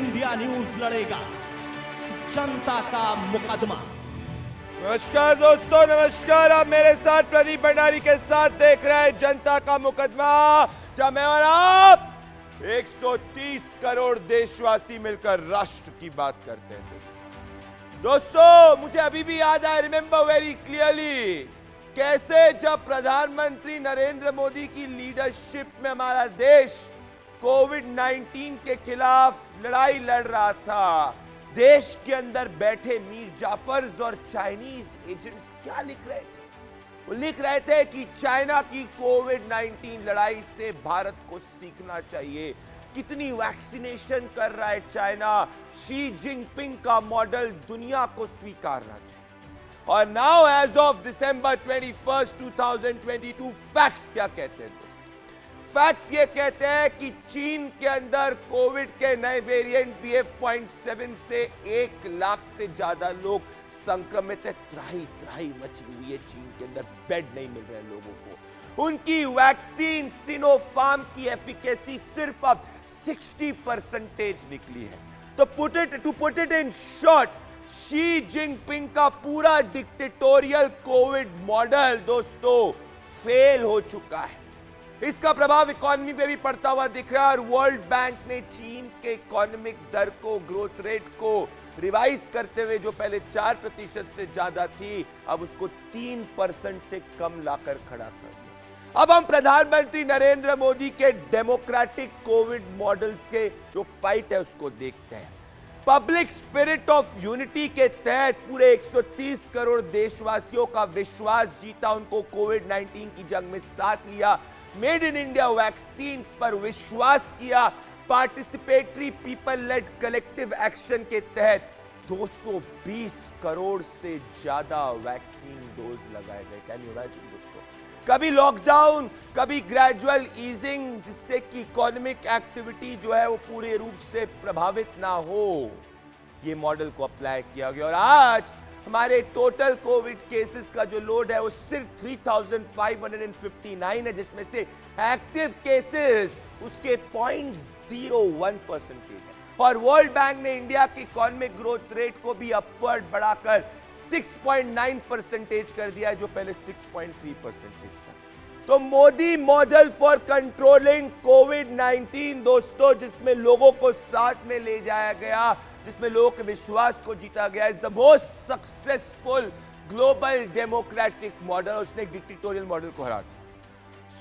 India news लड़ेगा जनता का मुकदमा। नमस्कार दोस्तों, नमस्कार। आप मेरे साथ प्रदीप भंडारी के साथ देख रहे हैं जनता का मुकदमा, जहां मैं और आप 130 करोड़ देशवासी मिलकर राष्ट्र की बात करते हैं। दोस्तों, मुझे अभी भी याद है, रिमेंबर वेरी क्लियरली, कैसे जब प्रधानमंत्री नरेंद्र मोदी की लीडरशिप में हमारा देश कोविड-19 के खिलाफ लड़ाई लड़ रहा था, देश के अंदर बैठे मीर जाफर्स और चाइनीज एजेंट्स क्या लिख रहे थे? वो लिख रहे थे कि चाइना की कोविड-19 लड़ाई से भारत को सीखना चाहिए। कितनी वैक्सीनेशन कर रहा है चाइना, शी जिनपिंग का मॉडल दुनिया को स्वीकारना चाहिए। और now as of December 21, 2022, facts क्या कहते हैं दोस्तों? फैक्ट्स ये कहते हैं कि चीन के अंदर कोविड के नए वेरिएंट BF.7 से 1 लाख से ज्यादा लोग संक्रमित है। त्राही मची हुई है चीन के अंदर, बेड नहीं मिल रहे लोगों को। उनकी वैक्सीन सिनोफार्म की एफिकेसी सिर्फ अब 60% निकली है। तो put it in short, she Jinping का पूरा डिक्टेटोरियल कोविड मॉडल दोस्तों फेल हो चुका है। इसका प्रभाव इकोनॉमी पे भी पड़ता हुआ दिख रहा है। और वर्ल्ड बैंक ने चीन के इकोनॉमिक दर को, ग्रोथ रेट को रिवाइज करते हुए, जो पहले 4% से ज्यादा थी, अब उसको 3% से कम लाकर खड़ा कर दिया। अब हम प्रधानमंत्री नरेंद्र मोदी के डेमोक्रेटिक कोविड मॉडल से जो फाइट है उसको देखते हैं। पब्लिक स्पिरिट ऑफ यूनिटी के तहत पूरे 130 करोड़ देशवासियों का विश्वास जीता, उनको कोविड-19 की जंग में साथ लिया, मेड इन इंडिया वैक्सीन पर विश्वास किया, participatory people led collective action के तहत 220 करोड़ से ज्यादा वैक्सीन डोज लगाए गए। कैन यू इमेजिन दोस्तों? कभी लॉकडाउन, कभी ग्रेजुअल ईजिंग, जिससे कि इकोनॉमिक एक्टिविटी जो है वो पूरे रूप से प्रभावित ना हो, ये मॉडल को अप्लाई किया गया। और आज हमारे टोटल कोविड केसेस का जो लोड है वो सिर्फ 3,559 है, जिसमें से एक्टिव केसेस उसके 0.01% है। और वर्ल्ड बैंक ने इंडिया की इकोनॉमिक ग्रोथ रेट को भी अपवर्ड बढ़ाकर 6.9% कर दिया, जो पहले 6.3% था। तो मोदी मॉडल फॉर कंट्रोलिंग कोविड-19 दोस्तों, जिसमें लोगों को साथ में ले जाया गया, जिसमें लोगों के विश्वास को जीता गया, is the most successful global democratic model. उसने एक डिक्टेटोरियल मॉडल को हरा दिया।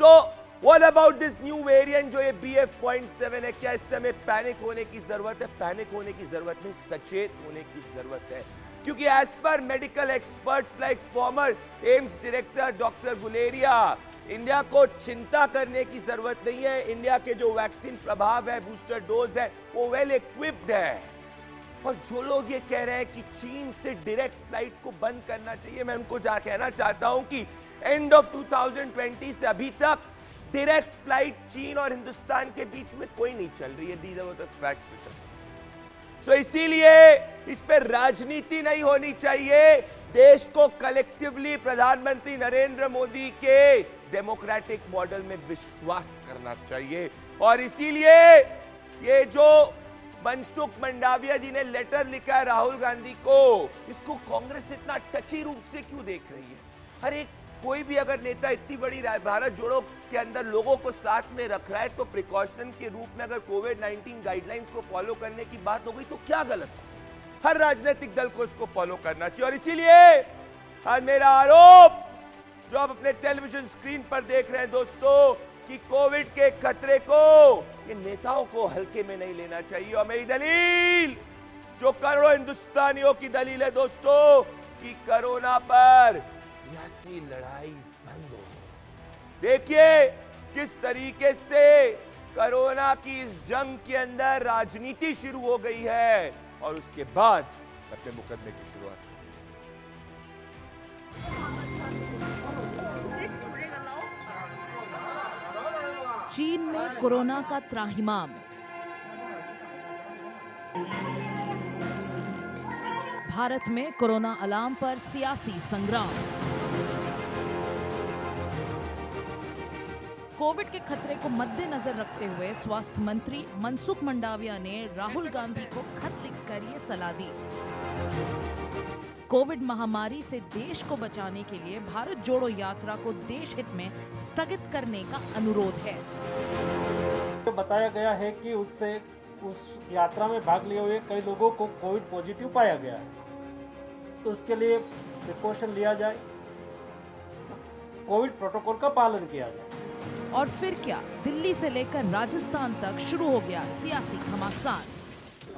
So what about this new variant जो ये BF.7 है? क्या इससे हमें पैनिक होने की जरूरत है? पैनिक होने की जरूरत नहीं, सचेत होने की जरूरत है। क्योंकि एज पर medical experts like former AIIMS director doctor Guleria, India को चिंता करने की जरूरत नहीं है। इंडिया के जो वैक्सीन प्रभाव है, बूस्टर डोज है, वो वेल इक्विप्ड है। और जो लोग ये कह रहे हैं कि चीन से डायरेक्ट फ्लाइट को बंद करना चाहिए, मैं उनको कहना चाहता हूं कि एंड ऑफ 2020 से अभी तक डायरेक्ट फ्लाइट चीन और हिंदुस्तान के बीच में कोई नहीं चल रही है। These are the facts. So इसीलिए इस पर राजनीति नहीं होनी चाहिए। देश को कलेक्टिवली प्रधानमंत्री नरेंद्र मोदी के डेमोक्रेटिक मॉडल में विश्वास करना चाहिए। और इसीलिए ये जो मनसुख मंडाविया जी ने लेटर लिखा है राहुल गांधी को, इसको कांग्रेस इतना टची रूप से क्यों देख रही है? हर एक कोई भी अगर नेता इतनी बड़ी भारत जोड़ो के अंदर लोगों को साथ में रख रहा है, तो प्रिकॉशन के रूप में अगर कोविड-19 गाइडलाइंस को फॉलो करने की बात हो गई तो क्या गलत है? हर राजनीतिक दल को इसको फॉलो करना चाहिए। और इसीलिए आज मेरा आरोप जो आप अपने टेलीविजन स्क्रीन पर देख रहे हैं दोस्तों, कि कोविड के खतरे को ये नेताओं को हल्के में नहीं लेना चाहिए। और मेरी दलील, जो करोड़ों हिंदुस्तानियों की दलील है दोस्तों, कि कोरोना पर सियासी लड़ाई बंद हो। देखिए किस तरीके से कोरोना की इस जंग के अंदर राजनीति शुरू हो गई है, और उसके बाद अपने मुकदमे की शुरुआत। चीन में कोरोना का त्राहिमाम, भारत में कोरोना अलार्म पर सियासी संग्राम। कोविड के खतरे को मद्देनजर रखते हुए स्वास्थ्य मंत्री मनसुख मंडाविया ने राहुल गांधी को खत लिखकर ये सलाह दी। कोविड महामारी से देश को बचाने के लिए भारत जोड़ो यात्रा को देश हित में स्थगित करने का अनुरोध है। बताया गया है कि उस यात्रा में भाग लिए हुए कई लोगों को कोविड पॉजिटिव पाया गया है, तो उसके लिए प्रिकॉशन लिया जाए, कोविड प्रोटोकॉल का पालन किया जाए। और फिर क्या, दिल्ली से लेकर राजस्थान तक शुरू हो गया सियासी घमासान।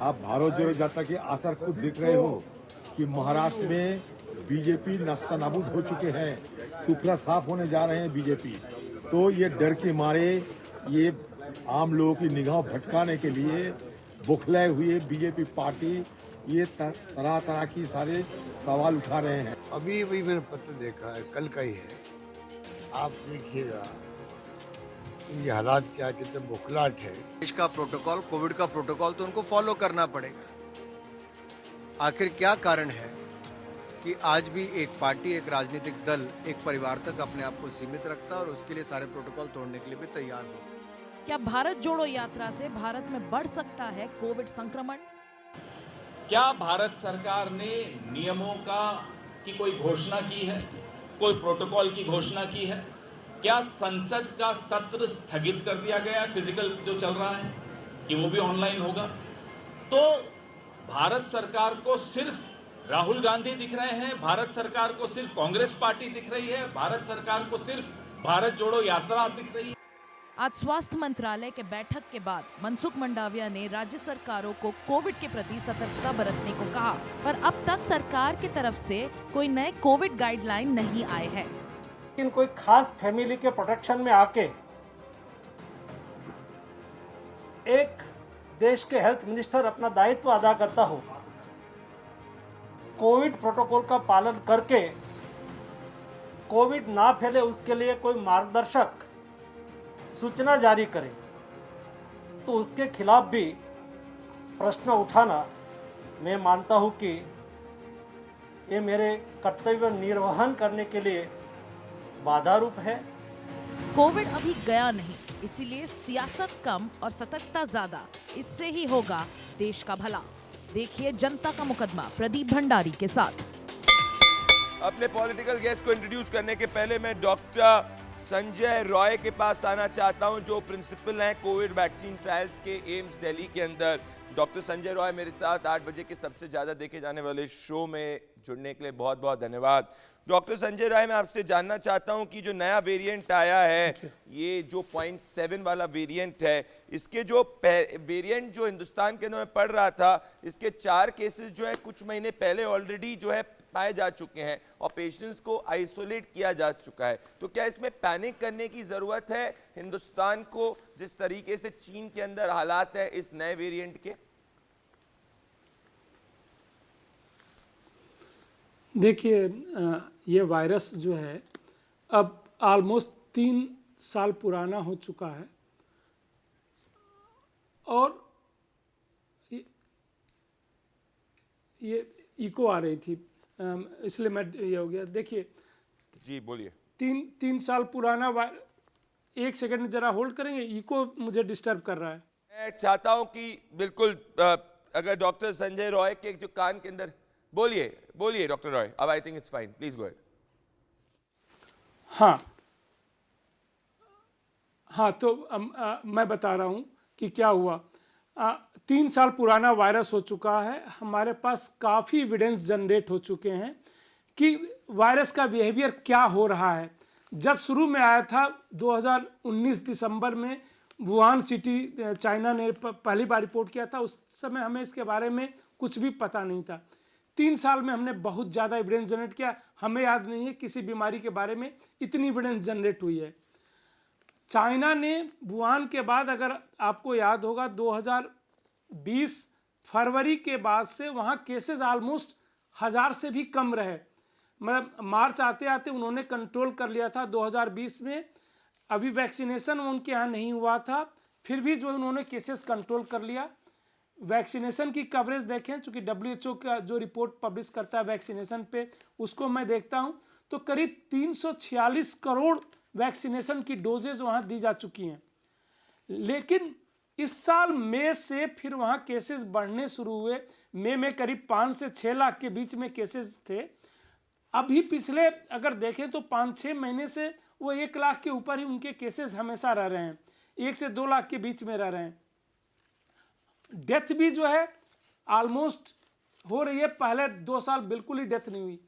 आप भारत जोड़ो यात्रा के असर खुद देख रहे हो कि महाराष्ट्र में बीजेपी नस्तानाबूद हो चुके हैं, सुपड़ा साफ होने जा रहे हैं बीजेपी। तो ये डर के मारे ये आम लोगों की निगाह भटकाने के लिए बौखलाए हुए बीजेपी पार्टी ये तरह तरह की सारे सवाल उठा रहे हैं। अभी मैंने पत्र देखा है, कल का ही है, आप देखिएगा ये हालात क्या, कितने बौखलाहट है। देश का प्रोटोकॉल, कोविड का प्रोटोकॉल तो उनको फॉलो करना पड़ेगा। आखिर क्या कारण है कि आज भी एक पार्टी, एक राजनीतिक दल, एक परिवार तक अपने आप को सीमित रखता है और उसके लिए सारे प्रोटोकॉल तोड़ने के लिए भी तैयार हो। क्या भारत जोड़ो यात्रा से भारत में बढ़ सकता है कोविड संक्रमण? क्या भारत सरकार ने नियमों की कोई घोषणा की है, कोई प्रोटोकॉल की घोषणा की है? क्या संसद का सत्र स्थगित कर दिया गया है, फिजिकल जो चल रहा है, कि वो भी ऑनलाइन होगा? तो भारत सरकार को सिर्फ राहुल गांधी दिख रहे हैं, भारत सरकार को सिर्फ कांग्रेस पार्टी दिख रही है, भारत सरकार को सिर्फ भारत जोड़ो यात्रा दिख रही है। आज स्वास्थ्य मंत्रालय के बैठक के बाद मनसुख मंडाविया ने राज्य सरकारों को कोविड के प्रति सतर्कता बरतने को कहा, पर अब तक सरकार की तरफ से कोई नए कोविड गाइडलाइन नहीं आए हैं। लेकिन कोई खास फैमिली के प्रोटेक्शन में आके एक देश के हेल्थ मिनिस्टर अपना दायित्व अदा करता हो, कोविड प्रोटोकॉल का पालन करके कोविड ना फैले उसके लिए कोई मार्गदर्शक सूचना जारी करे, तो उसके खिलाफ भी प्रश्न उठाना मैं मानता हूं कि ये मेरे कर्तव्य निर्वहन करने के लिए बाधा रूप है। कोविड अभी गया नहीं, इसीलिए सियासत कम और सतर्कता ज्यादा, इससे ही होगा देश का भला। देखिए जनता का मुकदमा प्रदीप भंडारी के साथ। अपने पॉलिटिकल गेस्ट को इंट्रोड्यूस करने के पहले मैं डॉक्टर संजय रॉय के पास आना चाहता हूं, जो प्रिंसिपल हैं कोविड वैक्सीन ट्रायल्स के एम्स दिल्ली के अंदर। डॉक्टर संजय रॉय मेरे साथ 8 बजे के सबसे ज़्यादा देखे जाने वाले शो में जुड़ने के लिए बहुत बहुत धन्यवाद। डॉक्टर संजय रॉय, मैं आपसे जानना चाहता हूं कि जो नया वेरिएंट आया है, ये जो 0.7 वाला वेरिएंट है, इसके जो वेरिएंट जो हिंदुस्तान के अंदर में पड़ रहा था, इसके 4 केसेस जो है कुछ महीने पहले ऑलरेडी जो है पाए जा चुके हैं और पेशेंट्स को आइसोलेट किया जा चुका है। तो क्या इसमें पैनिक करने की ज़रूरत है हिंदुस्तान को, जिस तरीके से चीन के अंदर हालात है इस नए वेरिएंट के? देखिए, ये वायरस जो है अब ऑलमोस्ट 3 साल पुराना हो चुका है और ये इको आ रही थी, इसलिए मैं ये हो गया। देखिए जी बोलिए। 3 साल पुराना एक सेकंड जरा होल्ड करेंगे, इको मुझे डिस्टर्ब कर रहा है। मैं चाहता हूं कि बिल्कुल अगर डॉक्टर संजय रॉय के जो कान के अंदर, बोलिए डॉक्टर रॉय, अब I think it's fine, please go ahead. हाँ, तो मैं बता रहा हूँ कि क्या हुआ। 3 साल पुराना वायरस हो चुका है, हमारे पास काफ़ी एविडेंस जनरेट हो चुके हैं कि वायरस का बिहेवियर क्या हो रहा है। जब शुरू में आया था 2019 दिसंबर में वुहान सिटी चाइना ने पहली बार रिपोर्ट किया था, उस समय हमें इसके बारे में कुछ भी पता नहीं था। 3 साल में हमने बहुत ज़्यादा एविडेंस जनरेट किया, हमें याद नहीं है किसी बीमारी के बारे में इतनी एविडेंस जनरेट हुई है। चाइना ने वुहान के बाद, अगर आपको याद होगा, 2020 फरवरी के बाद से वहाँ केसेस ऑलमोस्ट 1000 से भी कम रहे। मतलब मार्च आते आते उन्होंने कंट्रोल कर लिया था 2020 में। अभी वैक्सीनेशन उनके यहाँ नहीं हुआ था, फिर भी जो उन्होंने केसेस कंट्रोल कर लिया। वैक्सीनेशन की कवरेज देखें, चूँकि WHO का जो रिपोर्ट पब्लिश करता है वैक्सीनेशन पे, उसको मैं देखता हूँ तो करीब 346 करोड़ वैक्सीनेशन की डोजेज वहाँ दी जा चुकी हैं। लेकिन इस साल मई से फिर वहाँ केसेस बढ़ने शुरू हुए। मई में करीब 5 से 6 लाख के बीच में केसेस थे। अभी पिछले अगर देखें तो 5-6 महीने से वो 1 लाख के ऊपर ही उनके केसेस हमेशा रह रहे हैं, 1 से 2 लाख के बीच में रह रहे हैं। डेथ भी जो है ऑलमोस्ट हो रही है, पहले 2 साल बिल्कुल ही डेथ नहीं हुई।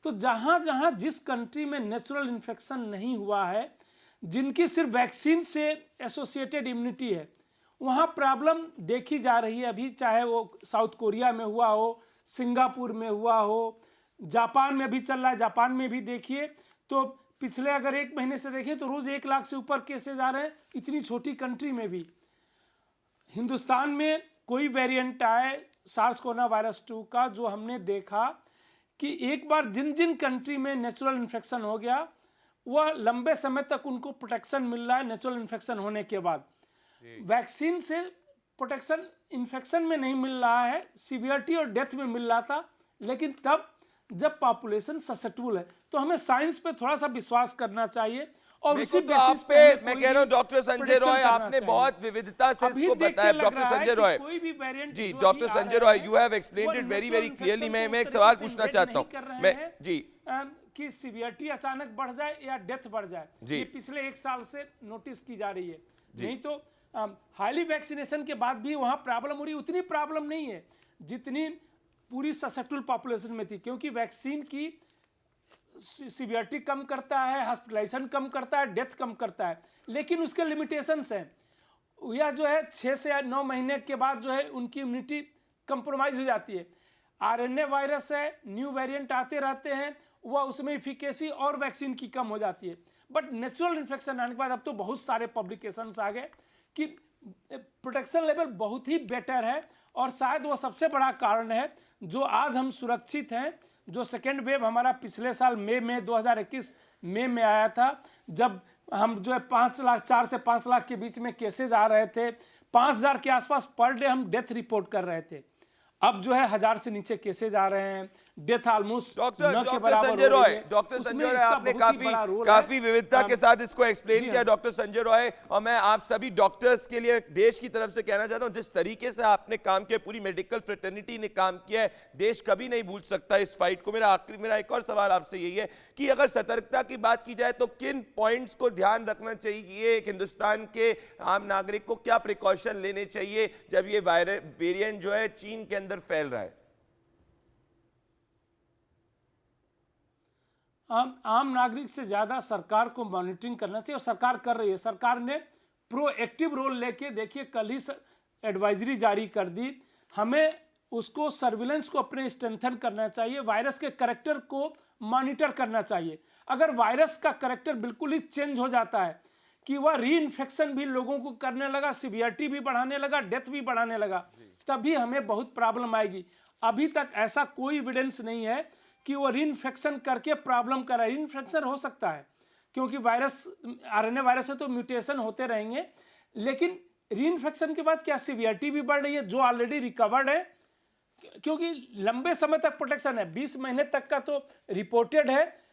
तो जहाँ जहाँ जिस कंट्री में नेचुरल इन्फेक्शन नहीं हुआ है, जिनकी सिर्फ वैक्सीन से एसोसिएटेड इम्यूनिटी है, वहाँ प्रॉब्लम देखी जा रही है अभी, चाहे वो साउथ कोरिया में हुआ हो, सिंगापुर में हुआ हो, जापान में भी चल रहा है। जापान में भी देखिए तो पिछले अगर 1 महीने से देखें तो रोज़ 1 लाख से ऊपर केसेज आ रहे हैं, इतनी छोटी कंट्री में भी। हिंदुस्तान में कोई वेरिएंट आए सार्स कोरोना वायरस 2 का, जो हमने देखा कि एक बार जिन जिन कंट्री में नेचुरल इन्फेक्शन हो गया, वह लंबे समय तक उनको प्रोटेक्शन मिल रहा है नेचुरल इन्फेक्शन होने के बाद। वैक्सीन से प्रोटेक्शन इन्फेक्शन में नहीं मिल रहा है, सीवियरिटी और डेथ में मिल रहा था, लेकिन तब जब पॉपुलेशन ससेप्टेबल है तो हमें साइंस पे थोड़ा सा विश्वास करना चाहिए। और उसी तो आप बेसिस पे मैं कह रहा हूं डॉक्टर संजय रॉय, आपने बहुत विविधता से अभी इसको देख के बताया। लग डॉक्टर रहा है संजय कि रॉय कोई भी वेरिएंट जी, जो डॉक्टर भी आ संजय रहा रॉय, है, यू हैव एक्सप्लेन्ड वो it very natural very clearly. Infection मैं को एक सवाल उस पूछना तरीके से चाहता हूं। नहीं कर रहे मैं हैं, जी कि सीवियरिटी अचानक बढ़ जाए या डेथ बढ़ जाए, जी। ये पिछले 1 साल से नोटिस की जा रही है। नहीं तो हाईली वैक्सीनेशन के बाद भी वहाँ प्रॉब्लम हो रही, उतनी प्रॉब्लम नहीं है जितनी पूरी ससेप्टेबल पॉपुलेशन में थी, क्योंकि वैक्सीन की सीवियरिटी कम करता है, हॉस्पिटलाइजेशन कम करता है, डेथ कम करता है, लेकिन उसके लिमिटेशंस हैं। यह जो है 6 से 9 महीने के बाद जो है उनकी इम्यूनिटी कंप्रोमाइज हो जाती है। आरएनए वायरस है, न्यू वेरिएंट आते रहते हैं, वह उसमें इफिकेसी और वैक्सीन की कम हो जाती है। बट नेचुरल इन्फेक्शन आने के बाद अब तो बहुत सारे पब्लिकेशंस आ गए कि प्रोटेक्शन लेवल बहुत ही बेटर है, और शायद वो सबसे बड़ा कारण है जो आज हम सुरक्षित हैं। जो सेकेंड वेव हमारा पिछले साल मई में 2021 मई में आया था, जब हम जो है 4 से 5 लाख के बीच में केसेस आ रहे थे, 5000 के आसपास पर डे हम डेथ रिपोर्ट कर रहे थे। अब जो है 1000 से नीचे केसेज आ रहे हैं, death almost doctor Sanjay Roy, आपने काफी विविधता के साथ इसको एक्सप्लेन किया। डॉक्टर संजय रॉय, और मैं आप सभी डॉक्टर्स के लिए देश की तरफ से कहना चाहता हूं, जिस तरीके से आपने काम किया, पूरी मेडिकल फ्रेटर्निटी ने काम किया है, देश कभी नहीं भूल सकता इस फाइट को। मेरा एक और सवाल आपसे यही है कि अगर सतर्कता की बात की जाए तो किन पॉइंट्स को ध्यान रखना चाहिए एक हिंदुस्तान के आम नागरिक को, क्या प्रिकॉशन लेने चाहिए जब ये वेरिएंट जो है चीन के अंदर फैल रहा है? आम नागरिक से ज्यादा सरकार को मॉनिटरिंग करना चाहिए, और सरकार कर रही है। सरकार ने प्रोएक्टिव रोल लेके, देखिए कल ही एडवाइजरी जारी कर दी, हमें उसको सर्विलेंस को अपने स्ट्रेंथन करना चाहिए, वायरस के करैक्टर को मॉनिटर करना चाहिए। अगर वायरस का करैक्टर बिल्कुल ही चेंज हो जाता है कि वह री इन्फेक्शन भी लोगों को करने लगा, सीवियरिटी भी बढ़ाने लगा, डेथ भी बढ़ाने लगा, तभी हमें बहुत प्रॉब्लम आएगी। अभी तक ऐसा कोई एविडेंस नहीं है कि वो री इन्फेक्शन करके प्रॉब्लम कर रहा है। री इन्फेक्शन हो सकता है क्योंकि वायरस, आरएनए वायरस है तो म्यूटेशन होते रहेंगे, लेकिन री इन्फेक्शन के बाद क्या सीवियरिटी भी बढ़ रही है जो ऑलरेडी रिकवर्ड है, क्योंकि लंबे समय तक प्रोटेक्शन है, 20 महीने तक का तो रिपोर्टेड है।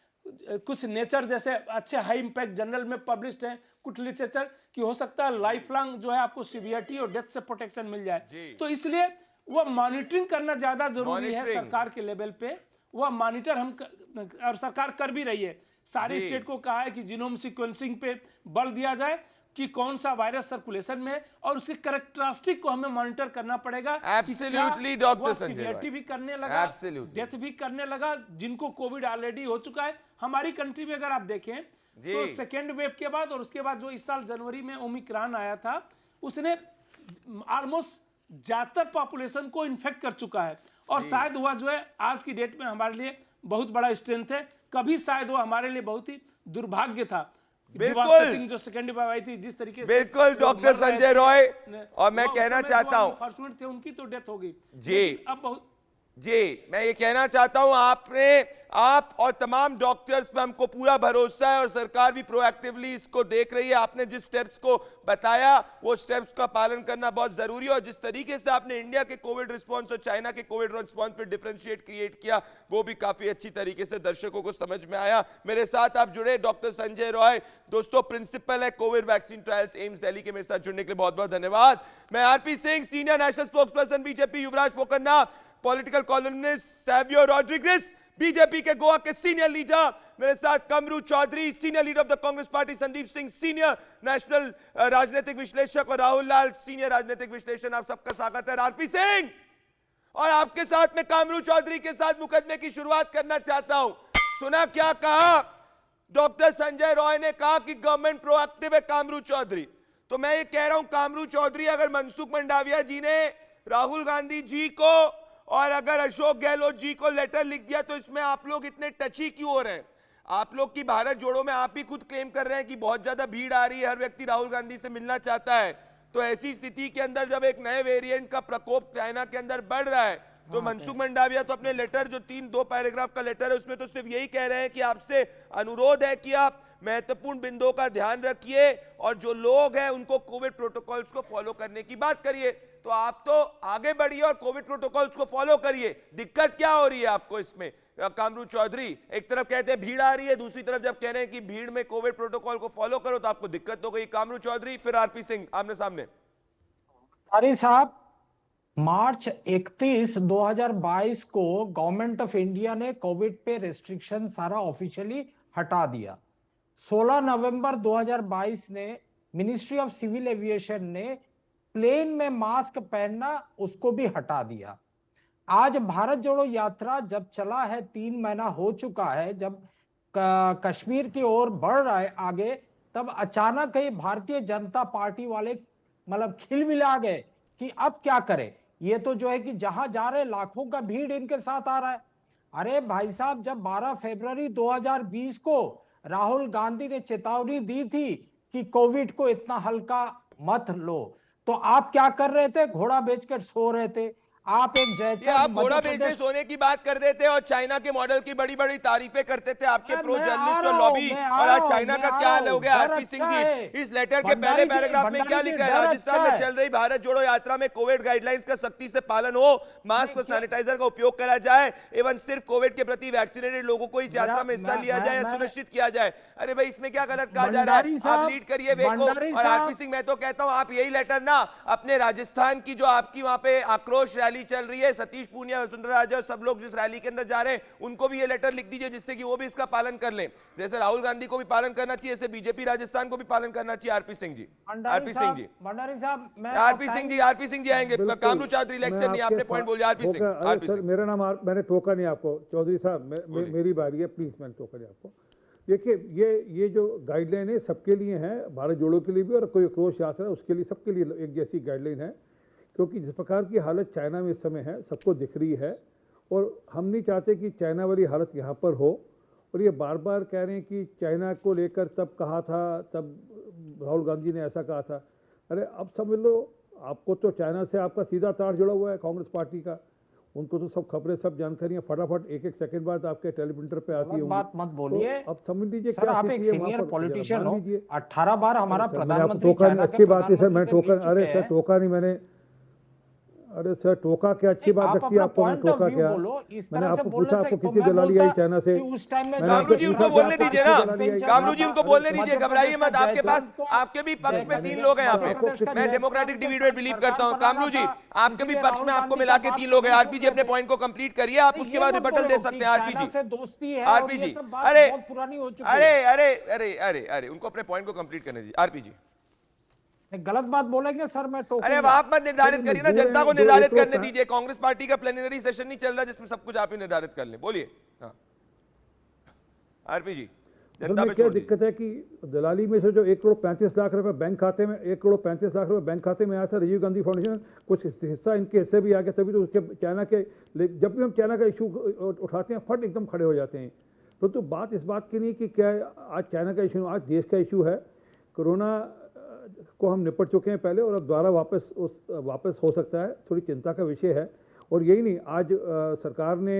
कुछ नेचर जैसे अच्छे हाई इम्पैक्ट जर्नल में पब्लिश्ड है, कुछ लिटरेचर कि हो सकता है लाइफ लॉन्ग जो है आपको सीवियरिटी और डेथ से प्रोटेक्शन मिल जाए। तो इसलिए वह मॉनिटरिंग करना ज्यादा जरूरी है सरकार के लेवल पे। वह मॉनिटर हम और सरकार कर भी रही है। सारी स्टेट को कहा है कि जीनोम सीक्वेंसिंग पे बल दिया जाए कि कौन सा वायरस सर्कुलेशन में है, और उसके कैरेक्टरिस्टिक को हमें मॉनिटर करना पड़ेगा। एब्सोल्युटली डॉक्टर संजय, सीवियरिटी भी करने लगा, डेथ भी करने लगा, जिनको कोविड ऑलरेडी हो चुका है। हमारी कंट्री में अगर आप देखें तो सेकेंड वेव के बाद और उसके बाद जो इस साल जनवरी में ओमिक्रॉन आया था, उसने ऑलमोस्ट ज्यादातर पॉपुलेशन को इन्फेक्ट कर चुका है, और शायद वह जो है आज की डेट में हमारे लिए बहुत बड़ा स्ट्रेंथ है। कभी शायद वो हमारे लिए बहुत ही दुर्भाग्य था। बिल्कुल जो सेकेंड वेव आई थी जिस तरीके से, बिल्कुल डॉक्टर संजय रॉय, और मैं कहना चाहता हूं फॉर्चुनेट थे उनकी तो डेथ हो गई जी। अब बहुत जी, मैं ये कहना चाहता हूं आप और तमाम डॉक्टर्स पे हमको पूरा भरोसा है और सरकार भी प्रोएक्टिवली इसको देख रही है। आपने जिस स्टेप्स को बताया वो स्टेप्स का पालन करना बहुत जरूरी है और जिस तरीके से आपने इंडिया के कोविड रिस्पांस और चाइना के कोविड रिस्पांस पे डिफरेंशिएट क्रिएट किया वो भी काफी अच्छी तरीके से दर्शकों को समझ में आया। मेरे साथ आप जुड़े डॉक्टर संजय रॉय, दोस्तों प्रिंसिपल है Covid vaccine trials AIIMS Delhi के, मेरे साथ जुड़ने के लिए बहुत बहुत धन्यवाद। मैं RP Singh, senior national spokesperson BJP, Yuvraj Pokanna political columnist, Savio Rodrigues BJP के गोवा के सीनियर लीडर, मेरे साथ Kamru Chaudhary senior leader of the Congress party, Sandeep Singh senior national राजनीतिक विश्लेषक और राहुल लाल सीनियर राजनीतिक विश्लेषण। आप सबका स्वागत है। आरपी सिंह और आपके साथ में कामरू चौधरी के साथ मुकदमे की शुरुआत करना चाहता हूं। सुना क्या कहा डॉक्टर संजय रॉय ने? कहा कि गवर्नमेंट प्रोएक्टिव है। कामरू चौधरी, तो मैं ये कह रहा हूं कामरू चौधरी, अगर मनसुख मंडाविया जी ने राहुल गांधी जी को और अगर अशोक गहलोत जी को लेटर लिख दिया तो इसमें आप लोग इतने टची क्यों हो रहे हैं? आप लोग की भारत जोड़ो में आप ही खुद क्लेम कर रहे हैं कि बहुत ज्यादा भीड़ आ रही है, हर व्यक्ति राहुल गांधी से मिलना चाहता है। तो ऐसी स्थिति के अंदर जब एक नए वेरिएंट का प्रकोप चाइना के अंदर बढ़ रहा है तो मनसुख मंडाविया तो अपने लेटर जो 2 पैराग्राफ का लेटर है उसमें तो सिर्फ यही कह रहे हैं कि आपसे अनुरोध है कि आप महत्वपूर्ण बिंदुओं का ध्यान रखिए और जो लोग हैं उनको कोविड प्रोटोकॉल्स को फॉलो करने की बात करिए। तो आप तो आगे बढ़िए और कोविड प्रोटोकॉल्स को फॉलो करिए। दिक्कत क्या हो रही है आपको इसमें? कामरू चौधरी एक तरफ कहते हैं भीड़ आ रही है, दूसरी तरफ जब कह रहे हैं कि भीड़ में कोविड प्रोटोकॉल को फॉलो करो तो आपको दिक्कत हो गई। कामरू चौधरी फिर आरपी सिंह आमने सामने। अरे साहब, मार्च 31, 2022 को गवर्नमेंट ऑफ इंडिया ने कोविड पे रेस्ट्रिक्शन सारा ऑफिशियली हटा दिया। 16 नवंबर 2022 ने मिनिस्ट्री ऑफ सिविल एविएशन ने प्लेन में मास्क पहनना उसको भी हटा दिया। आज भारत जोड़ो यात्रा जब चला है, 3 महीना हो चुका है, जब कश्मीर की ओर बढ़ रहा है आगे, तब अचानक ही भारतीय जनता पार्टी वाले मतलब खिलमिला गए कि अब क्या करें। ये तो जो है कि जहां जा रहे लाखों का भीड़ इनके साथ आ रहा है। अरे भाई साहब, जब 12 फरवरी 2020 को राहुल गांधी ने चेतावनी दी थी कि कोविड को इतना हल्का मत लो, तो आप क्या कर रहे थे? घोड़ा बेचकर सो रहे थे। आप एक जैसे आप घोड़ा बेचते सोने की बात कर देते और चाइना के मॉडल की बड़ी बड़ी तारीफें करते थे आपके प्रो जर्नलिस्ट और लॉबी, और आज चाइना का क्या हाल हो गया? आरपी सिंह जी, इस लेटर के पहले पैराग्राफ में क्या लिखा है? राजस्थान में चल रही भारत जोड़ो यात्रा में कोविड गाइडलाइंस का सख्ती से पालन हो, मास्क और सैनिटाइजर का उपयोग करा जाए एवं सिर्फ कोविड के प्रति वैक्सीनेटेड लोगों को इस यात्रा में हिस्सा लिया जाए या सुनिश्चित किया जाए। अरे भाई, इसमें क्या गलत कहा जा रहा है? आप लीड करिए वे को। और आरपी सिंह, मैं तो कहता हूं आप यही लेटर ना अपने राजस्थान की जो आपकी वहां पे आक्रोश रैली चल रही है, सतीश पूनिया, वसुंधरा राजे और सब लोग जिस रैली के अंदर जा रहे हैं, उनको भी ये लेटर लिख दीजिए जिससे कि वो भी इसका पालन कर लें। जैसे राहुल गांधी को भी पालन करना चाहिए, ऐसे बीजेपी राजस्थान को भी पालन करना चाहिए। आरपी सिंह जी, आरपी सिंह जी, भंडारी साहब, आरपी सिंह जी आएंगे। कामरू चौधरी लेक्चर नहीं, आपने पॉइंट बोल दिया। आरपी सिंह, मेरा नाम मैंने टोका नहीं आपको। चौधरी साहब, मेरी बारी है, प्लीज मैंने टोका नहीं आपको। देखिए, ये जो गाइडलाइन है सबके लिए है, भारत जोड़ो के लिए भी और कोई आक्रोश यहाँ से उसके लिए, सबके लिए एक जैसी गाइडलाइन है। क्योंकि जिस प्रकार की हालत चाइना में इस समय है सबको दिख रही है और हम नहीं चाहते कि चाइना वाली हालत यहाँ पर हो। और ये बार बार कह रहे हैं कि चाइना को लेकर तब कहा था, तब राहुल गांधी ने ऐसा कहा था। अरे अब समझ लो, आपको तो चाइना से आपका सीधा तार जुड़ा हुआ है कांग्रेस पार्टी का। उनको तो सब खबरें, सब जानकारियां फटाफट एक सेकंड बाद आपके टेलीप्रिंटर पे आती है। बात मत बोलिए। तो अब समझ लीजिए सर, आप एक सीनियर पॉलिटिशियन हो, 18 बार हमारा प्रधानमंत्री अच्छी बात है सर, मैं टोका, अरे सर टोका नहीं मैंने, अरे सर टोका क्या अच्छी बात लगती है आपको? मैं टोका क्या? मैंने आपको पूछा आपको कितनी दलाली आई चाइना से? कामरू जी उनको बोलने दीजिए ना, कामरू जी उनको बोलने दीजिए, घबराइए मत। आपके पास आपके भी पक्ष में 3 लोग हैं यहाँ पे। मैं डेमोक्रेटिक डिवीड में बिलीव करता हूँ। कामरू जी, आपके भी पक्ष में आपको मिला के 3 लोग हैं। आरपी जी अपने पॉइंट को कंप्लीट करिए, आप उसके बाद रिबटल दे सकते हैं। आरपी जी, आरपी जी, अरे अरे अरे अरे अरे अरे उनको अपने पॉइंट को कंप्लीट करने दीजिए। आरपी जी, गलत बात बोलेंगे सर, मैं टोकूंगा। अरे आप मत निर्धारित करिए ना, जनता को निर्धारित करने दीजिए। कांग्रेस पार्टी का प्लेनरी सेशन नहीं चल रहा जिसमें सब कुछ आप ही निर्धारित कर लें। बोलिए। हाँ आरपी जी, जनता पे क्या दिक्कत है कि दलाली में से जो 1,35,00,000 रुपए बैंक खाते में, 1,35,00,000 रुपए बैंक खाते में आया था, राजीव गांधी फाउंडेशन कुछ हिस्सा इनके हिस्से भी आ गया, तभी तो उसके चाइना के, जब भी हम चाइना का इशू उठाते हैं फट एकदम खड़े हो जाते हैं। तो बात इस बात की नहीं कि क्या आज चाइना का इशू, आज देश का इशू है। कोरोना को हम निपट चुके हैं पहले और अब दोबारा वापस हो सकता है, थोड़ी चिंता का विषय है। और यही नहीं, आज सरकार ने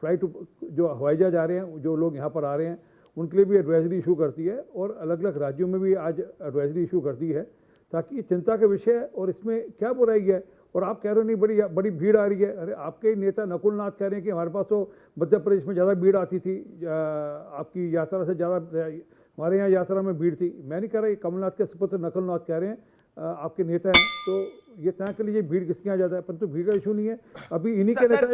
फ्लाइट जो हवाई जहाज आ रहे हैं, जो लोग यहाँ पर आ रहे हैं, उनके लिए भी एडवाइजरी इशू करती है और अलग अलग राज्यों में भी आज एडवाइजरी इशू करती है, ताकि ये चिंता का विषय है और इसमें क्या बुराई है। और आप कह रहे हो नहीं बड़ी बड़ी भीड़ आ रही है, अरे आपके ही नेता नकुल नाथ कह रहे हैं कि हमारे पास तो मध्य प्रदेश में ज़्यादा भीड़ आती थी, आपकी यात्रा से ज़्यादा हमारे यहाँ यात्रा में भीड़ थी। मैं नहीं कह रहा, ये कमलनाथ के सुपुत्र नकुल नाथ कह रहे हैं, आपके नेता हैं, तो ये तय के लिए भीड़ किसके यहाँ ज्यादा है, परंतु भीड़ का इशू नहीं है। अभी इन्हीं के नेता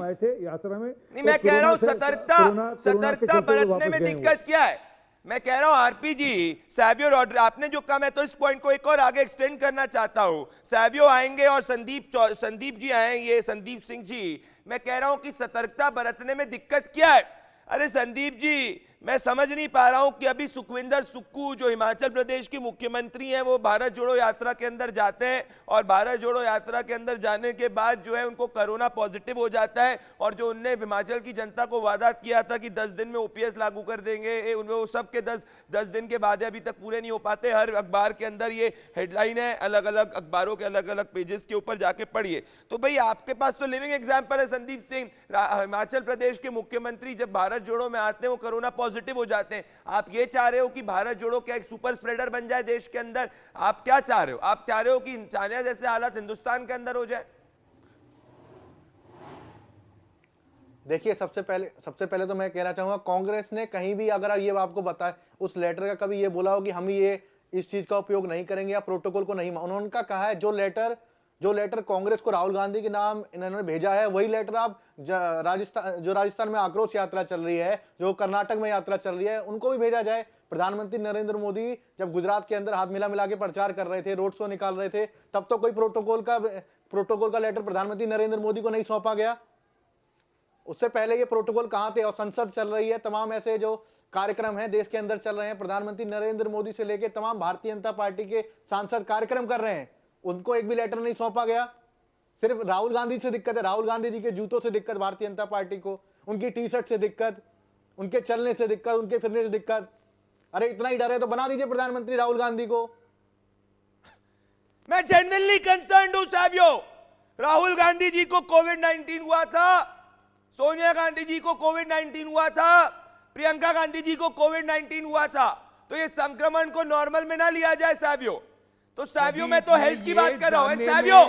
आए थे यात्रा में। नहीं, मैं कह रहा हूँ सतर्कता बरतने में दिक्कत क्या है। मैं कह रहा हूं आरपी जी, सैवियो आपने जो कहा, मैं तो इस पॉइंट को एक और आगे एक्सटेंड करना चाहता हूं। सैवियो आएंगे और संदीप जी आएंगे, संदीप सिंह जी। मैं कह रहा हूं कि सतर्कता बरतने में दिक्कत क्या है। अरे संदीप जी, मैं समझ नहीं पा रहा हूं कि अभी सुखविंदर सुक्खू जो हिमाचल प्रदेश की मुख्यमंत्री हैं, वो भारत जोड़ो यात्रा के अंदर जाते हैं और भारत जोड़ो यात्रा के अंदर जाने के बाद जो है उनको कोरोना पॉजिटिव हो जाता है। और जो उनने हिमाचल की जनता को वादा किया था कि 10 दिन में ओपीएस लागू कर देंगे, वो सब के 10 दिन के बाद अभी तक पूरे नहीं हो पाते। हर अखबार के अंदर ये हेडलाइन है, अलग अलग अखबारों के अलग अलग पेजेस के ऊपर जाके पढ़िए। तो भाई आपके पास तो लिविंग एग्जाम्पल है संदीप सिंह, हिमाचल प्रदेश के मुख्यमंत्री जब भारत जोड़ो में आते हैं वो कोरोना पॉजिटिव हो जाते हैं। आप ये चाह रहे हो कि भारत जोड़ो क्या एक सुपर स्प्रेडर बन जाए देश के अंदर? आप क्या चाह रहे हो? आप चाह रहे हो कि चाइना जैसे हालात हिंदुस्तान के अंदर हो जाए? देखिए, सबसे पहले तो मैं कहना चाहूंगा, कांग्रेस ने कहीं भी अगर ये आपको बताए उस लेटर का कभी ये बोला हो कि हम ये इस चीज का उपयोग नहीं करेंगे या प्रोटोकॉल को नहीं, उन्होंने कहा है जो लेटर कांग्रेस को राहुल गांधी के नाम इन्होंने भेजा है, वही लेटर आप राजस्थान में आक्रोश यात्रा चल रही है, जो कर्नाटक में यात्रा चल रही है, उनको भी भेजा जाए। प्रधानमंत्री नरेंद्र मोदी जब गुजरात के अंदर हाथ मिला के प्रचार कर रहे थे, रोड शो निकाल रहे थे, तब तो कोई प्रोटोकॉल का लेटर प्रधानमंत्री नरेंद्र मोदी को नहीं सौंपा गया। उससे पहले ये प्रोटोकॉल कहां थे? और संसद चल रही है, तमाम ऐसे जो कार्यक्रम हैं देश के अंदर चल रहे हैं, प्रधानमंत्री नरेंद्र मोदी से लेकर तमाम भारतीय जनता पार्टी के सांसद कार्यक्रम कर रहे हैं, उनको एक भी लेटर नहीं सौंपा गया। सिर्फ राहुल गांधी से दिक्कत है, राहुल गांधी जी के जूतों से दिक्कत भारतीय जनता पार्टी को, उनकी टी शर्ट से दिक्कत, उनके चलने से दिक्कत, उनके फिरने से दिक्कत। अरे इतना ही डर है तो बना दीजिए प्रधानमंत्री राहुल गांधी को। मैं जेन्युइनली कंसर्न्ड हूं सैवियो। राहुल गांधी जी को कोविड-19 हुआ था, सोनिया गांधी जी को कोविड-19 हुआ था, प्रियंका गांधी जी को कोविड-19 हुआ था। तो ये संक्रमण को नॉर्मल में ना लिया जाए सैवियो। तो सैवियो मैं तो हेल्थ की बात कर रहा हूं। Savio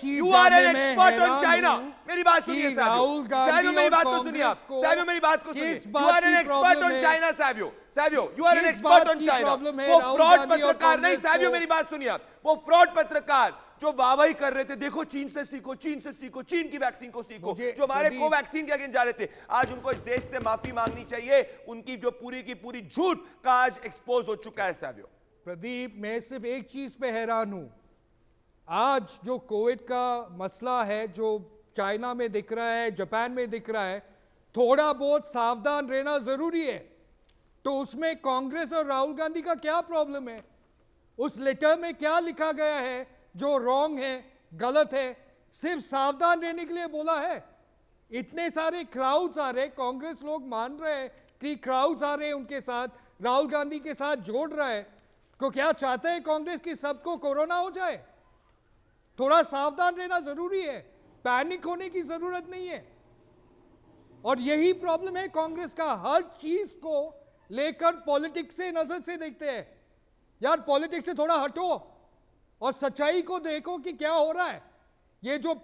you are an expert on China. मेरी बात सुनिए सैवियो, मेरी बात तो सुनिए आप। सैवियो मेरी बात को सुनिए। You are an expert on China Savio you are an expert on China. वो फ्रॉड पत्रकार नहीं सैवियो, मेरी बात सुनिए आप। वो फ्रॉड पत्रकार जो वाहवाही कर रहे थे, देखो चीन से सीखो, चीन से सीखो, चीन की वैक्सीन को सीखो, जो हमारे कोवैक्सीन के अगेंस्ट जा रहे थे, आज उनको इस देश से माफी मांगनी चाहिए। उनकी जो पूरी की पूरी झूठ का आज एक्सपोज हो चुका है सैवियो। प्रदीप, मैं सिर्फ एक चीज पे हैरान हूं, आज जो कोविड का मसला है जो चाइना में दिख रहा है, जापान में दिख रहा है, थोड़ा बहुत सावधान रहना जरूरी है। तो उसमें कांग्रेस और राहुल गांधी का क्या प्रॉब्लम है? उस लेटर में क्या लिखा गया है जो रॉन्ग है, गलत है? सिर्फ सावधान रहने के लिए बोला है। इतने सारे क्राउड्स आ रहे, कांग्रेस लोग मान रहे हैं कि क्राउड्स आ रहे हैं उनके साथ, राहुल गांधी के साथ जोड़ रहा है। तो क्या चाहते हैं कांग्रेस की सबको कोरोना हो जाए? थोड़ा सावधान रहना जरूरी है, पैनिक होने की जरूरत नहीं है। और यही प्रॉब्लम है कांग्रेस का, हर चीज को लेकर पॉलिटिक्स से नजर से देखते हैं। यार पॉलिटिक्स से थोड़ा हटो और सच्चाई को देखो कि क्या हो रहा है। ये जो